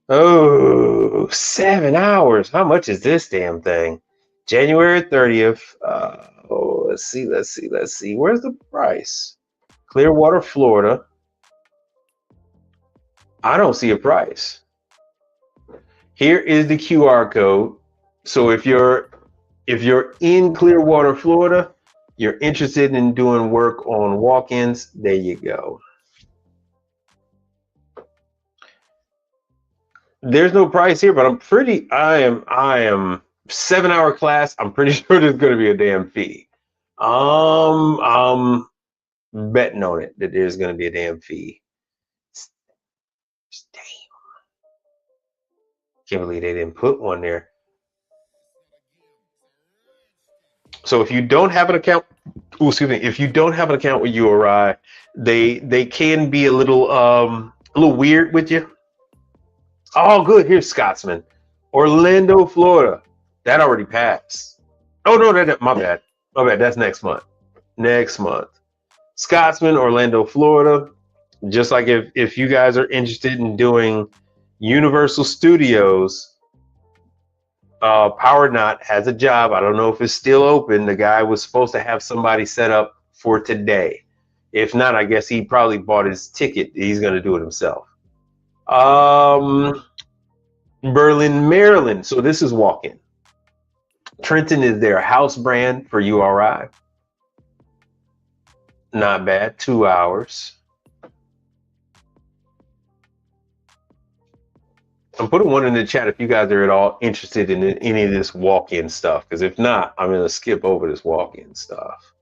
Speaker 2: Oh, 7 hours. How much is this damn thing? January 30th. Let's see. Where's the price? Clearwater, Florida. I don't see a price. Here is the QR code. So if you're in Clearwater, Florida, you're interested in doing work on walk-ins, there you go. There's no price here, but I am 7 hour class. I'm pretty sure there's going to be a damn fee. I'm betting on it that there's going to be a damn fee. Damn. Can't believe they didn't put one there. So if you don't have an account, if you don't have an account with URI, they can be a little weird with you. Oh, good. Here's Scotsman, Orlando, Florida. That already passed. Oh no, my bad. That's next month. Scotsman, Orlando, Florida. Just like if you guys are interested in doing Universal Studios, Power Knot has a job. I don't know if it's still open. The guy was supposed to have somebody set up for today. If not, I guess he probably bought his ticket. He's going to do it himself. Berlin, Maryland. So this is walk-in. Trenton is their house brand for URI. Not bad. 2 hours. I'm putting one in the chat if you guys are at all interested in any of this walk-in stuff, because if not, I'm going to skip over this walk-in stuff.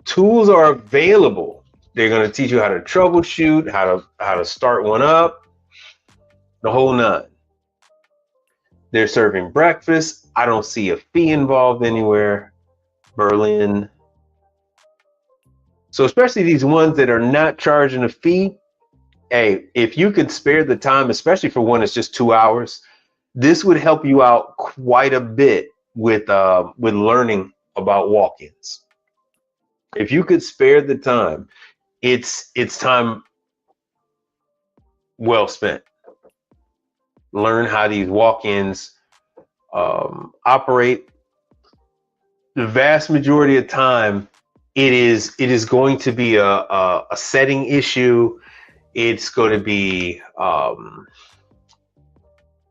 Speaker 2: Tools are available. They're going to teach you how to troubleshoot, how to start one up, the whole nine. They're serving breakfast. I don't see a fee involved anywhere. Berlin. So especially these ones that are not charging a fee, hey, if you could spare the time, especially for one that's just 2 hours, this would help you out quite a bit with learning about walk-ins. If you could spare the time, it's time well spent. Learn how these walk-ins operate. The vast majority of time, it is going to be a setting issue. It's going to be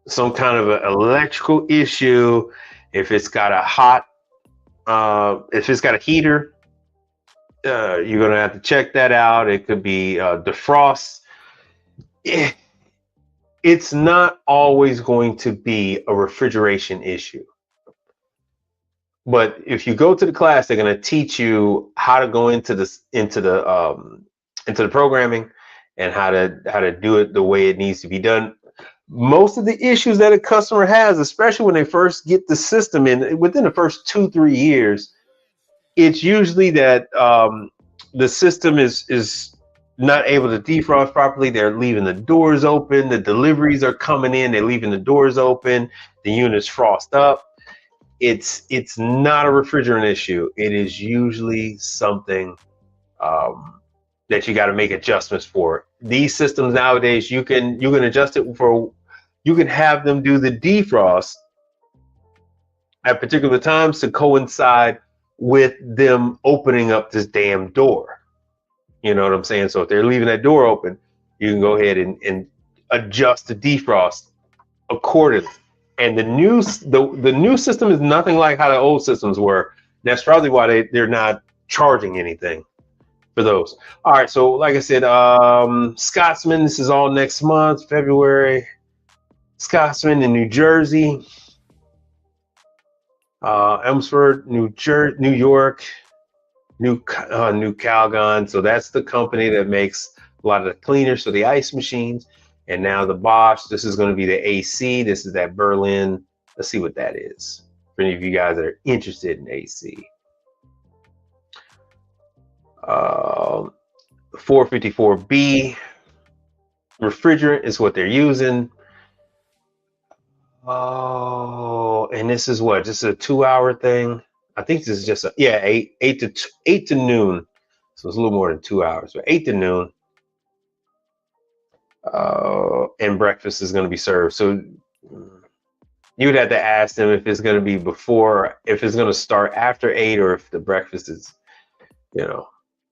Speaker 2: some kind of an electrical issue. If it's got if it's got a heater, you're going to have to check that out. It could be defrost. It's not always going to be a refrigeration issue. But if you go to the class, they're going to teach you how to go into the programming and how to do it the way it needs to be done. Most of the issues that a customer has, especially when they first get the system in, within the first 2-3 years, it's usually that the system is not able to defrost properly. They're leaving the doors open. The deliveries are coming in. They're leaving the doors open. The units frost up. It's not a refrigerant issue. It is usually something that you got to make adjustments for. These systems nowadays, you can adjust it for. You can have them do the defrost at particular times to coincide with them opening up this damn door. You know what I'm saying? So if they're leaving that door open, you can go ahead and adjust the defrost accordingly. And the new system is nothing like how the old systems were. That's probably why they're not charging anything for those. All right, so like I said, Scotsman, this is all next month, February. Scotsman in New Jersey. Elmsford, New York. New Calgon. So that's the company that makes a lot of the cleaners for the ice machines. And now the Bosch, this is going to be the AC. This is that Berlin. Let's see what that is. For any of you guys that are interested in AC. 454B refrigerant is what they're using. Oh, and this is what? Just a 2-hour thing? I think this is just a, yeah, 8 to noon. So it's a little more than 2 hours, but 8 to noon. And breakfast is going to be served. So you would have to ask them if it's going to be before, if it's going to start after 8, or if the breakfast is, you know,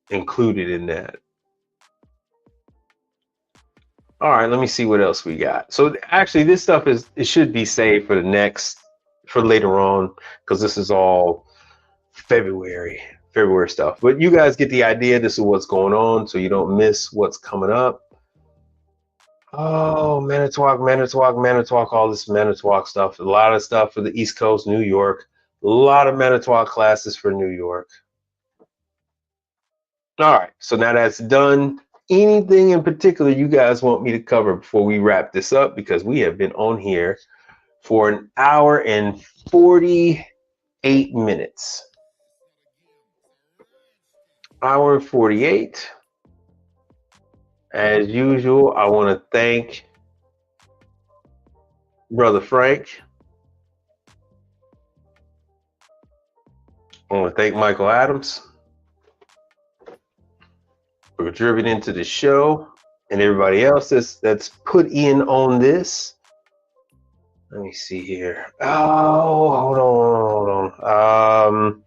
Speaker 2: included in that. All right, let me see what else we got. So actually, this stuff it should be saved for for later on, because this is all February stuff. But you guys get the idea. This is what's going on, so you don't miss what's coming up. Oh, Manitowoc, all this Manitowoc stuff. A lot of stuff for the East Coast, New York. A lot of Manitowoc classes for New York. All right, so now that's done. Anything in particular you guys want me to cover before we wrap this up? Because we have been on here for 1 hour and 48 minutes. 1 hour and 48. As usual, I want to thank Brother Frank. I want to thank Michael Adams for contributing to the show, and everybody else that's put in on this. Let me see here. Oh, hold on.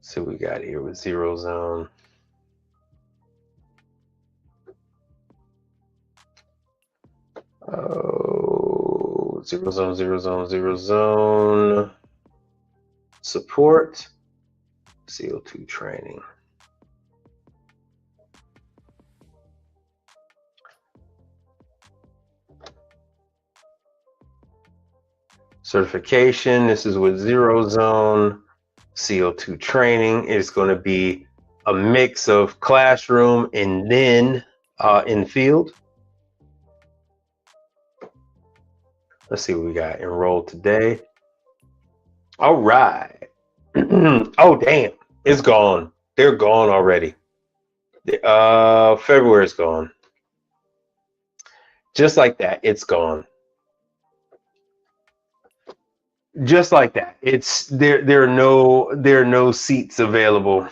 Speaker 2: So we got here with Zero Zone. Oh, Zero Zone. Support. CO2 training. Certification. This is with Zero Zone. CO2 training is going to be a mix of classroom and then in field. Let's see what we got enrolled today. All right. Oh, damn. It's gone. They're gone already. February is gone. Just like that, it's gone. Just like that, it's there are no seats available.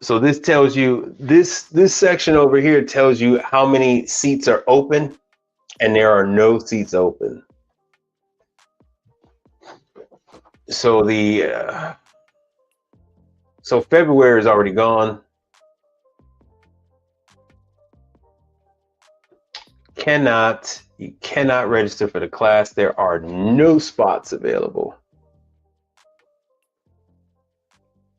Speaker 2: So this tells you, this section over here tells you how many seats are open, and there are no seats open. So so February is already gone. You cannot register for the class. There are no spots available.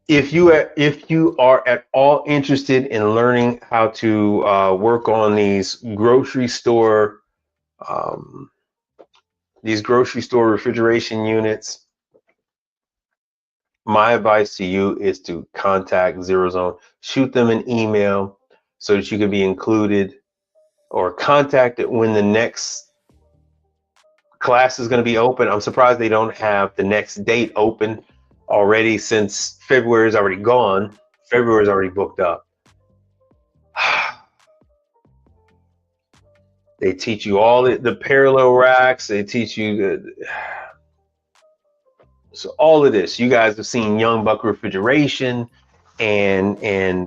Speaker 2: If you are at all interested in learning how to work on these grocery store refrigeration units, my advice to you is to contact Zero Zone. Shoot them an email so that you can be included, or contacted when the next class is going to be open. I'm surprised they don't have the next date open already, since February is already gone. February is already booked up. They teach you all the parallel racks. They teach you so all of this. You guys have seen Young Buck Refrigeration, and man,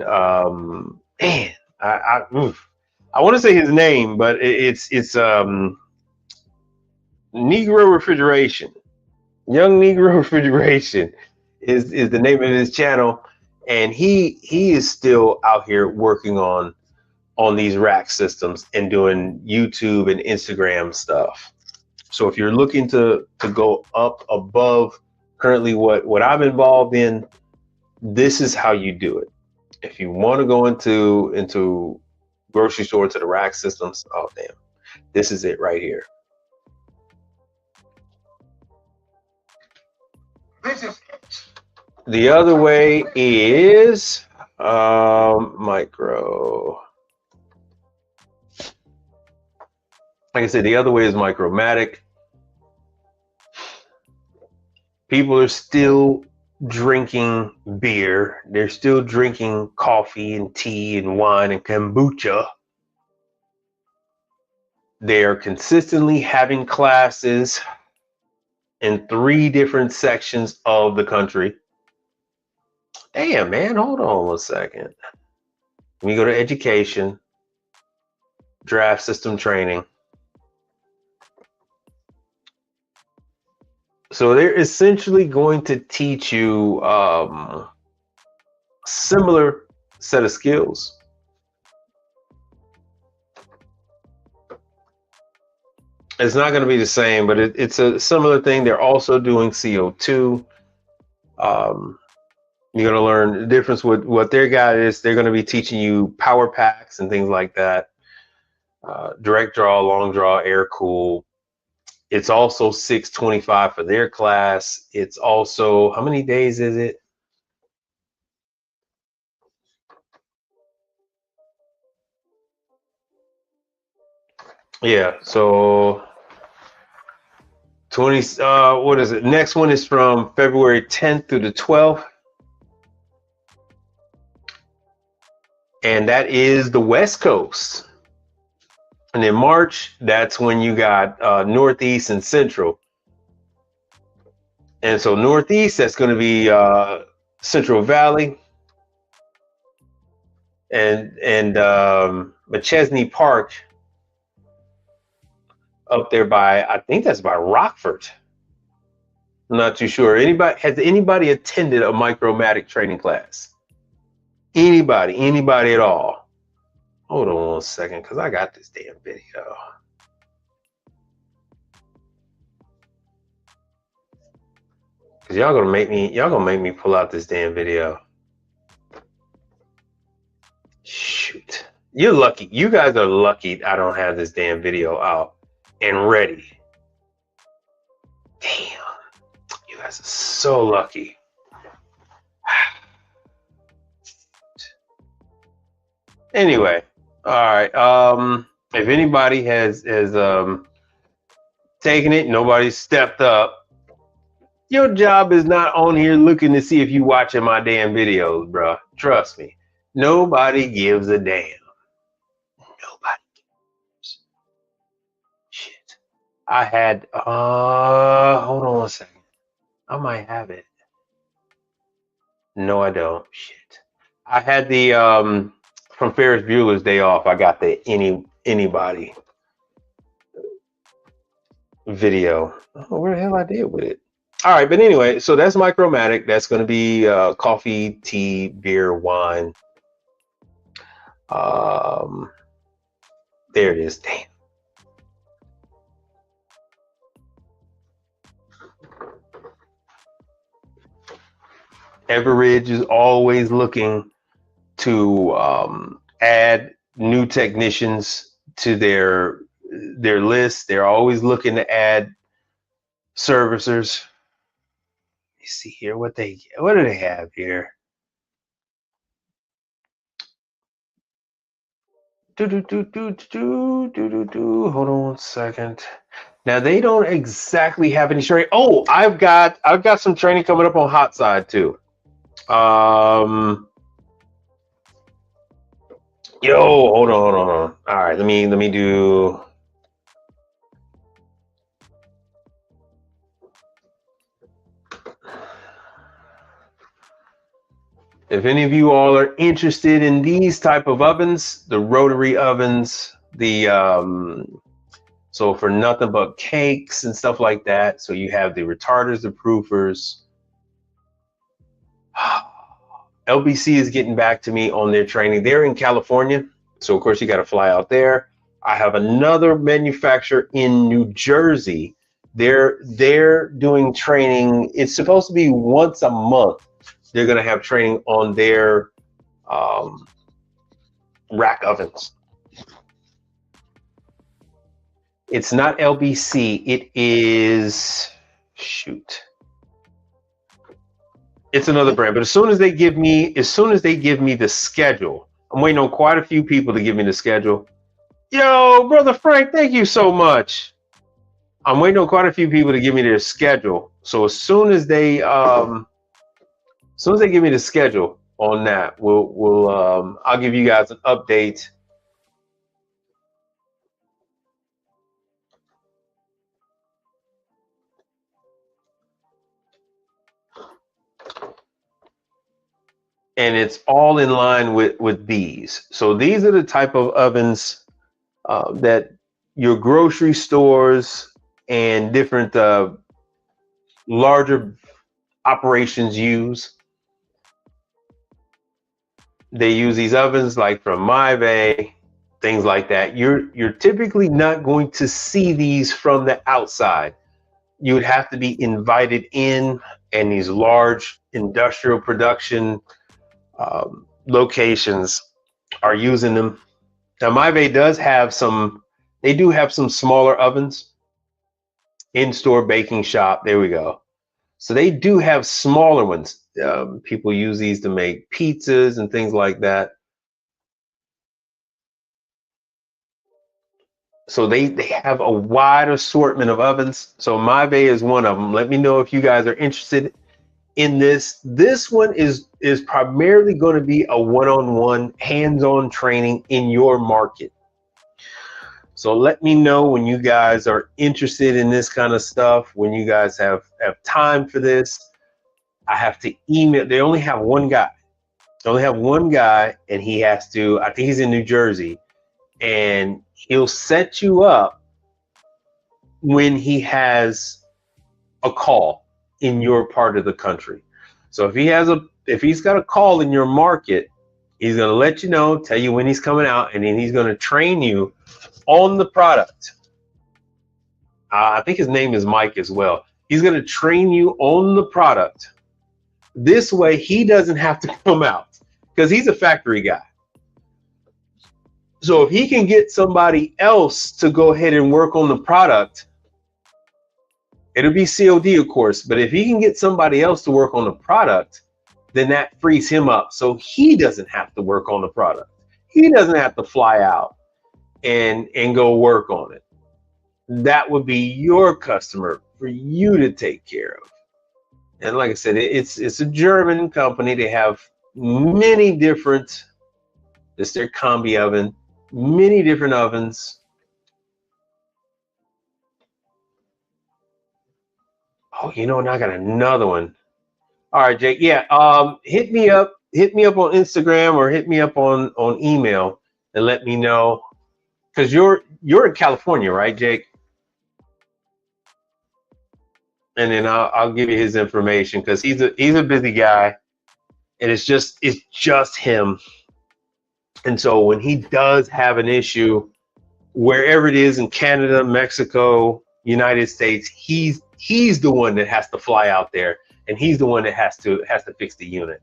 Speaker 2: I want to say his name, but it's Negro Refrigeration. Young Negro Refrigeration is the name of his channel, and he is still out here working on these rack systems and doing YouTube and Instagram stuff. So if you're looking to go up above currently what I'm involved in, this is how you do it. If you want to go into grocery store to the rack systems. Oh damn, this is it right here.
Speaker 7: This is it.
Speaker 2: The other way is micro. Like I said, the other way is Micromatic. People are still drinking beer. They're still drinking coffee and tea and wine and kombucha. They are consistently having classes in 3 different sections of the country. Damn, man, hold on 1 second. Let me go to education, draft system training. So they're essentially going to teach you similar set of skills. It's not going to be the same, but it's a similar thing. They're also doing CO2. You're going to learn the difference with what their guy is. They're going to be teaching you power packs and things like that. Direct draw, long draw, air cool. It's also $625 for their class. It's also, how many days is it? Yeah, so 20, what is it? Next one is from February 10th through the 12th. And that is the West Coast. And in March, that's when you got Northeast and Central. And so Northeast, that's going to be Central Valley and McChesney Park up there by, I think that's by Rockford. I'm not too sure. Has anybody attended a Micromatic training class? Anybody at all? Hold on 1 second, because I got this damn video. Cause y'all gonna make me pull out this damn video. Shoot. You're lucky. You guys are lucky I don't have this damn video out and ready. Damn. You guys are so lucky. Anyway, all right. If anybody has taken it, nobody's stepped up. Your job is not on here looking to see if you watching my damn videos, bro. Trust me. Nobody gives a damn. Nobody cares. Shit. I had hold on 1 second. I might have it. No, I don't. Shit. I had the from Ferris Bueller's Day Off. I got the anybody video. Oh, where the hell I did with it? All right, but anyway, so that's Micromatic. That's going to be coffee, tea, beer, wine. There it is. Damn. Everidge is always looking to add new technicians to their list. They're always looking to add servicers. You see here what do they have here? Hold on 1 second. Now they don't exactly have any training. Oh, I've got some training coming up on hot side too. Yo, hold on. All right, let me do. If any of you all are interested in these type of ovens, the rotary ovens, the so for nothing but cakes and stuff like that. So you have the retarders, the proofers. LBC is getting back to me on their training. They're in California, so of course you got to fly out there. I have another manufacturer in New Jersey. They're doing training. It's supposed to be once a month. They're going to have training on their rack ovens. It's not LBC. It is, shoot. It's another brand. But as soon as they give me the schedule, I'm waiting on quite a few people to give me the schedule. Yo, brother Frank, thank you so much. I'm waiting on quite a few people to give me their schedule. So as soon as they give me the schedule on that, I'll give you guys an update. And it's all in line with these. So these are the type of ovens that your grocery stores and different larger operations use. They use these ovens like from MyVay, things like that. You're typically not going to see these from the outside. You would have to be invited in, and these large industrial production locations are using them. Now, MyVay does have they do have some smaller ovens. In-store baking shop, there we go. So they do have smaller ones. People use these to make pizzas and things like that. So they have a wide assortment of ovens. So MyVay is one of them. Let me know if you guys are interested in this. This one is primarily going to be a one-on-one hands-on training in your market. So let me know when you guys are interested in this kind of stuff, when you guys have time for this. I have to email. They only have one guy. They only have one guy, and he has to, I think he's in New Jersey, and he'll set you up when he has a call in your part of the country. So if he's got a call in your market, he's going to let you know, tell you when he's coming out, and then he's going to train you on the product. I think his name is Mike as well. He's going to train you on the product. This way, he doesn't have to come out because he's a factory guy. So if he can get somebody else to go ahead and work on the product, it'll be COD, of course. But if he can get somebody else to work on the product, then that frees him up. So he doesn't have to work on the product. He doesn't have to fly out and go work on it. That would be your customer for you to take care of. And like I said, it's a German company. They have many different, it's their combi oven, many different ovens. Oh, you know, and I got another one. All right, Jake. Yeah, hit me up on Instagram or hit me up on email and let me know, because you're in California, right, Jake? And then I'll give you his information, because he's a busy guy, and it's just him. And so when he does have an issue, wherever it is in Canada, Mexico, United States, he's the one that has to fly out there, and he's the one that has to fix the unit.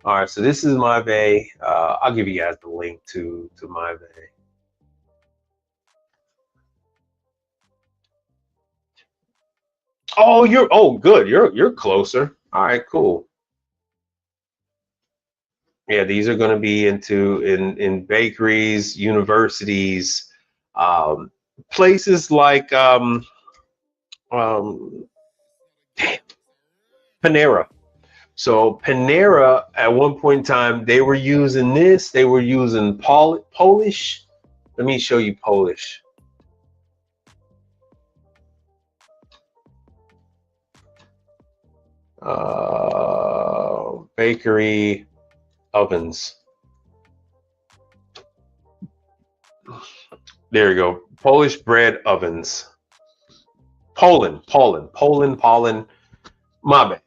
Speaker 2: All right, so this is MyVay. I'll give you guys the link to MyVay. Oh, good. You're closer. All right, cool. Yeah, these are going to be in bakeries, universities, places like Panera. So Panera, at one point in time, they were using this. They were using Polish. Let me show you Polish. Bakery ovens. There you go. Polish bread ovens. Poland. My bad.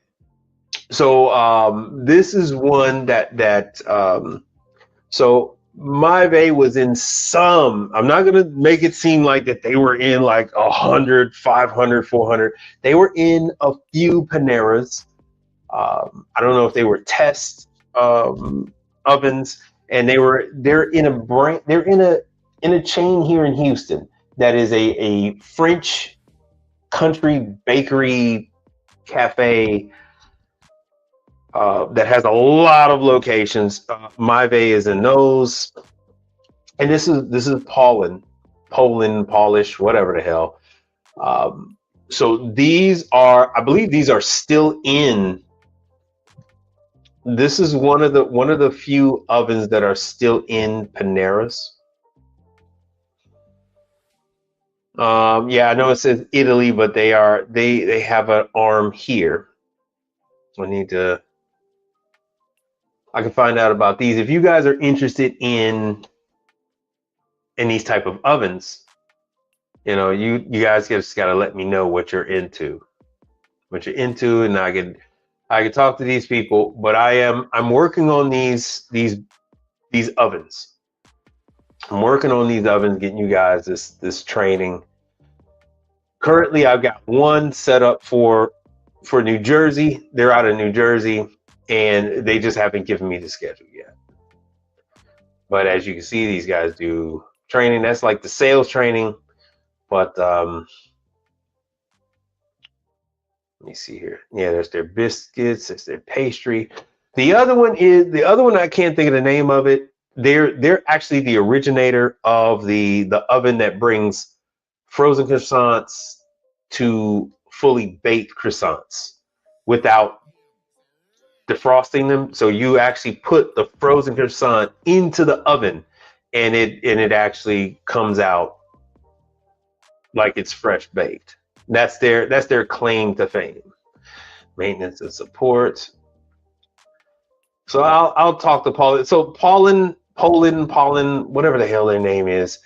Speaker 2: So this is one that so MyVay was in some. I'm not gonna make it seem like that they were in like 100, 500, 400. They were in a few Paneras. I don't know if they were test ovens, and they're in a chain here in Houston. that is a French country bakery cafe that has a lot of locations. Myve is in those, and this is Poland, Polish, whatever the hell. So these are, I believe, these are still in. This is one of the few ovens that are still in Panera's. Yeah, I know it says Italy, but they have an arm here. I can find out about these. If you guys are interested in these type of ovens, you guys just got to let me know what you're into, and I can talk to these people. But I'm working on these ovens. I'm working on these ovens, getting you guys this training. Currently, I've got one set up for New Jersey. They're out of New Jersey, and they just haven't given me the schedule yet. But as you can see, these guys do training. That's like the sales training. But let me see here. Yeah, there's their biscuits. There's their pastry. The other one I can't think of the name of it. They're actually the originator of the oven that brings frozen croissants to fully baked croissants without defrosting them. So you actually put the frozen croissant into the oven, and it actually comes out like it's fresh baked. That's their claim to fame. Maintenance and support. So I'll talk to Paul. So Poland, whatever the hell their name is,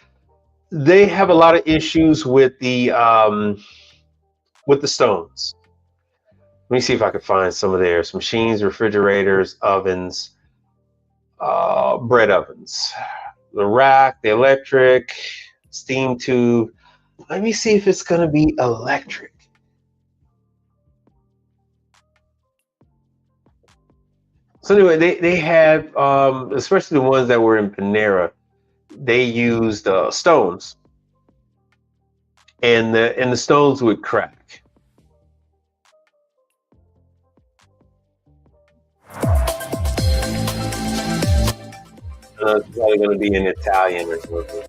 Speaker 2: they have a lot of issues with the stones. Let me see if I can find some of theirs: machines, refrigerators, ovens, bread ovens, the rack, the electric, steam tube. Let me see if it's going to be electric. So anyway, they have, especially the ones that were in Panera, they used stones, and the stones would crack. It's probably going to be in Italian or something.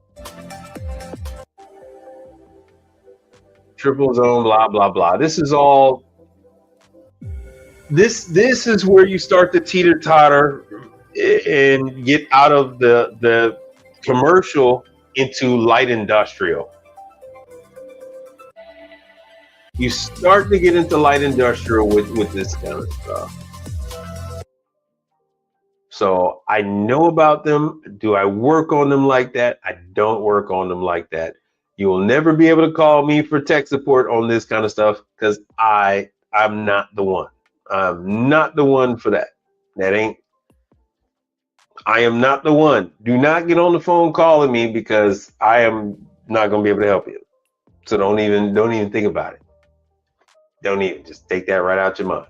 Speaker 2: Triple zone, blah blah blah. This is all. This is where you start to teeter totter and get out of the commercial into light industrial. You start to get into light industrial with this kind of stuff. So I know about them. Do I work on them like that? I don't work on them like that. You will never be able to call me for tech support on this kind of stuff because I'm not the one. I'm not the one for that. I am not the one. Do not get on the phone calling me because I am not going to be able to help you. So don't even think about it. Don't even, just take that right out your mind.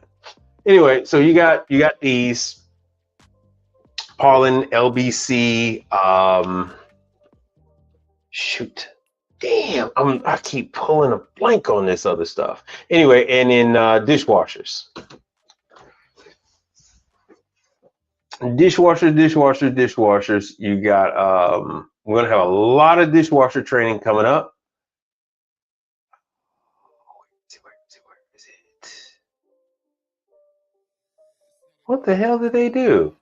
Speaker 2: Anyway, so you got these Paulin LBC. Shoot. Damn, I keep pulling a blank on this other stuff. Anyway, and in dishwashers. Dishwashers. You got we're gonna have a lot of dishwasher training coming up. Where is it? What the hell did they do?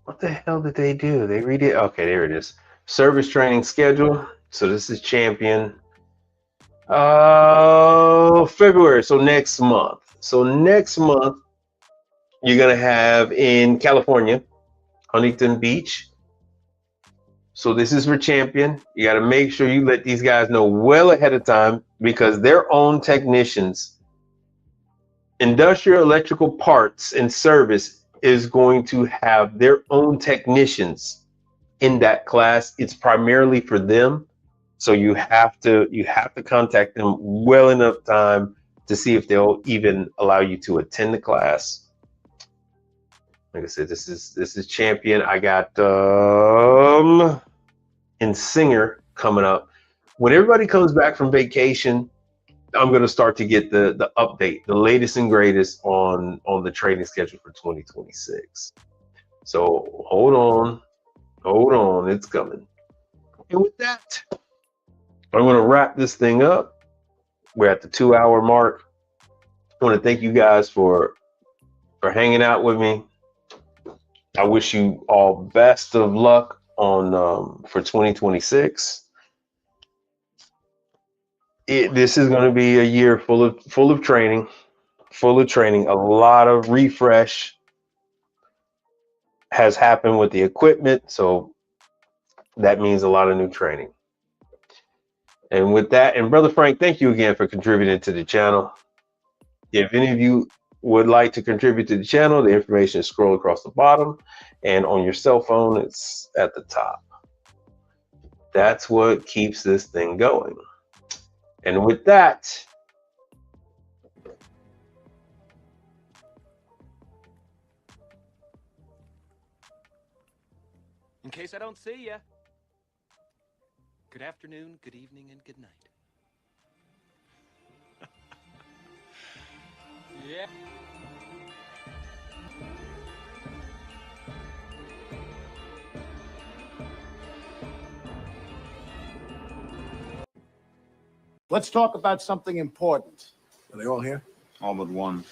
Speaker 2: What the hell did they do? They redid. Okay, there it is. Service training schedule. So this is champion. February. So next month. You're gonna have in California, Huntington Beach. So this is for champion. You got to make sure you let these guys know well ahead of time because their own technicians, industrial electrical parts and service is going to have their own technicians in that class. It's primarily for them. So you have to contact them well enough time to see if they'll even allow you to attend the class. Like I said, this is champion. I got and Singer coming up. When everybody comes back from vacation, I'm going to start to get the update, the latest and greatest on the training schedule for 2026. So hold on, it's coming. And with that, I'm going to wrap this thing up. We're at the 2-hour mark. I want to thank you guys for hanging out with me. I wish you all best of luck on for 2026. This is going to be a year full of training, a lot of refresh has happened with the equipment, so that means a lot of new training. And with that, and Brother Frank, thank you again for contributing to the channel. If any of you would like to contribute to the channel, the information is scrolled across the bottom, and on your cell phone, it's at the top. That's what keeps this thing going. And with that,
Speaker 9: in case I don't see ya, good afternoon, good evening, and good night. Yeah.
Speaker 10: Let's talk about something important. Are they all here?
Speaker 11: All but one.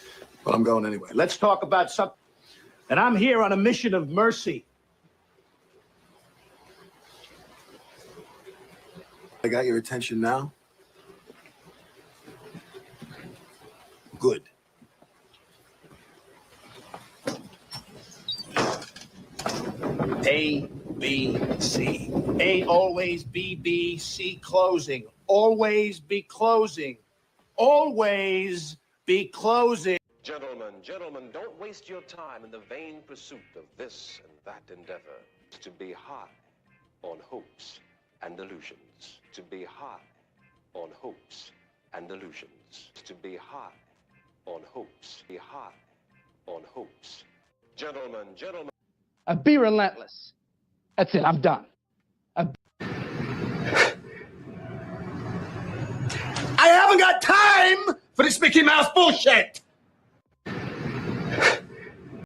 Speaker 10: Well, I'm going anyway. Let's talk about something. And I'm here on a mission of mercy. I got your attention now? Good. A, B, C. A always B, B, C closing. Always be closing. Always be closing.
Speaker 1: Gentlemen, don't waste your time in the vain pursuit of this and that endeavor. To be high on hopes and illusions. To be high on hopes and illusions. To be high on hopes. Be high on hopes. Gentlemen.
Speaker 5: Be relentless. That's it. I'm done.
Speaker 10: I haven't got time for this Mickey Mouse bullshit.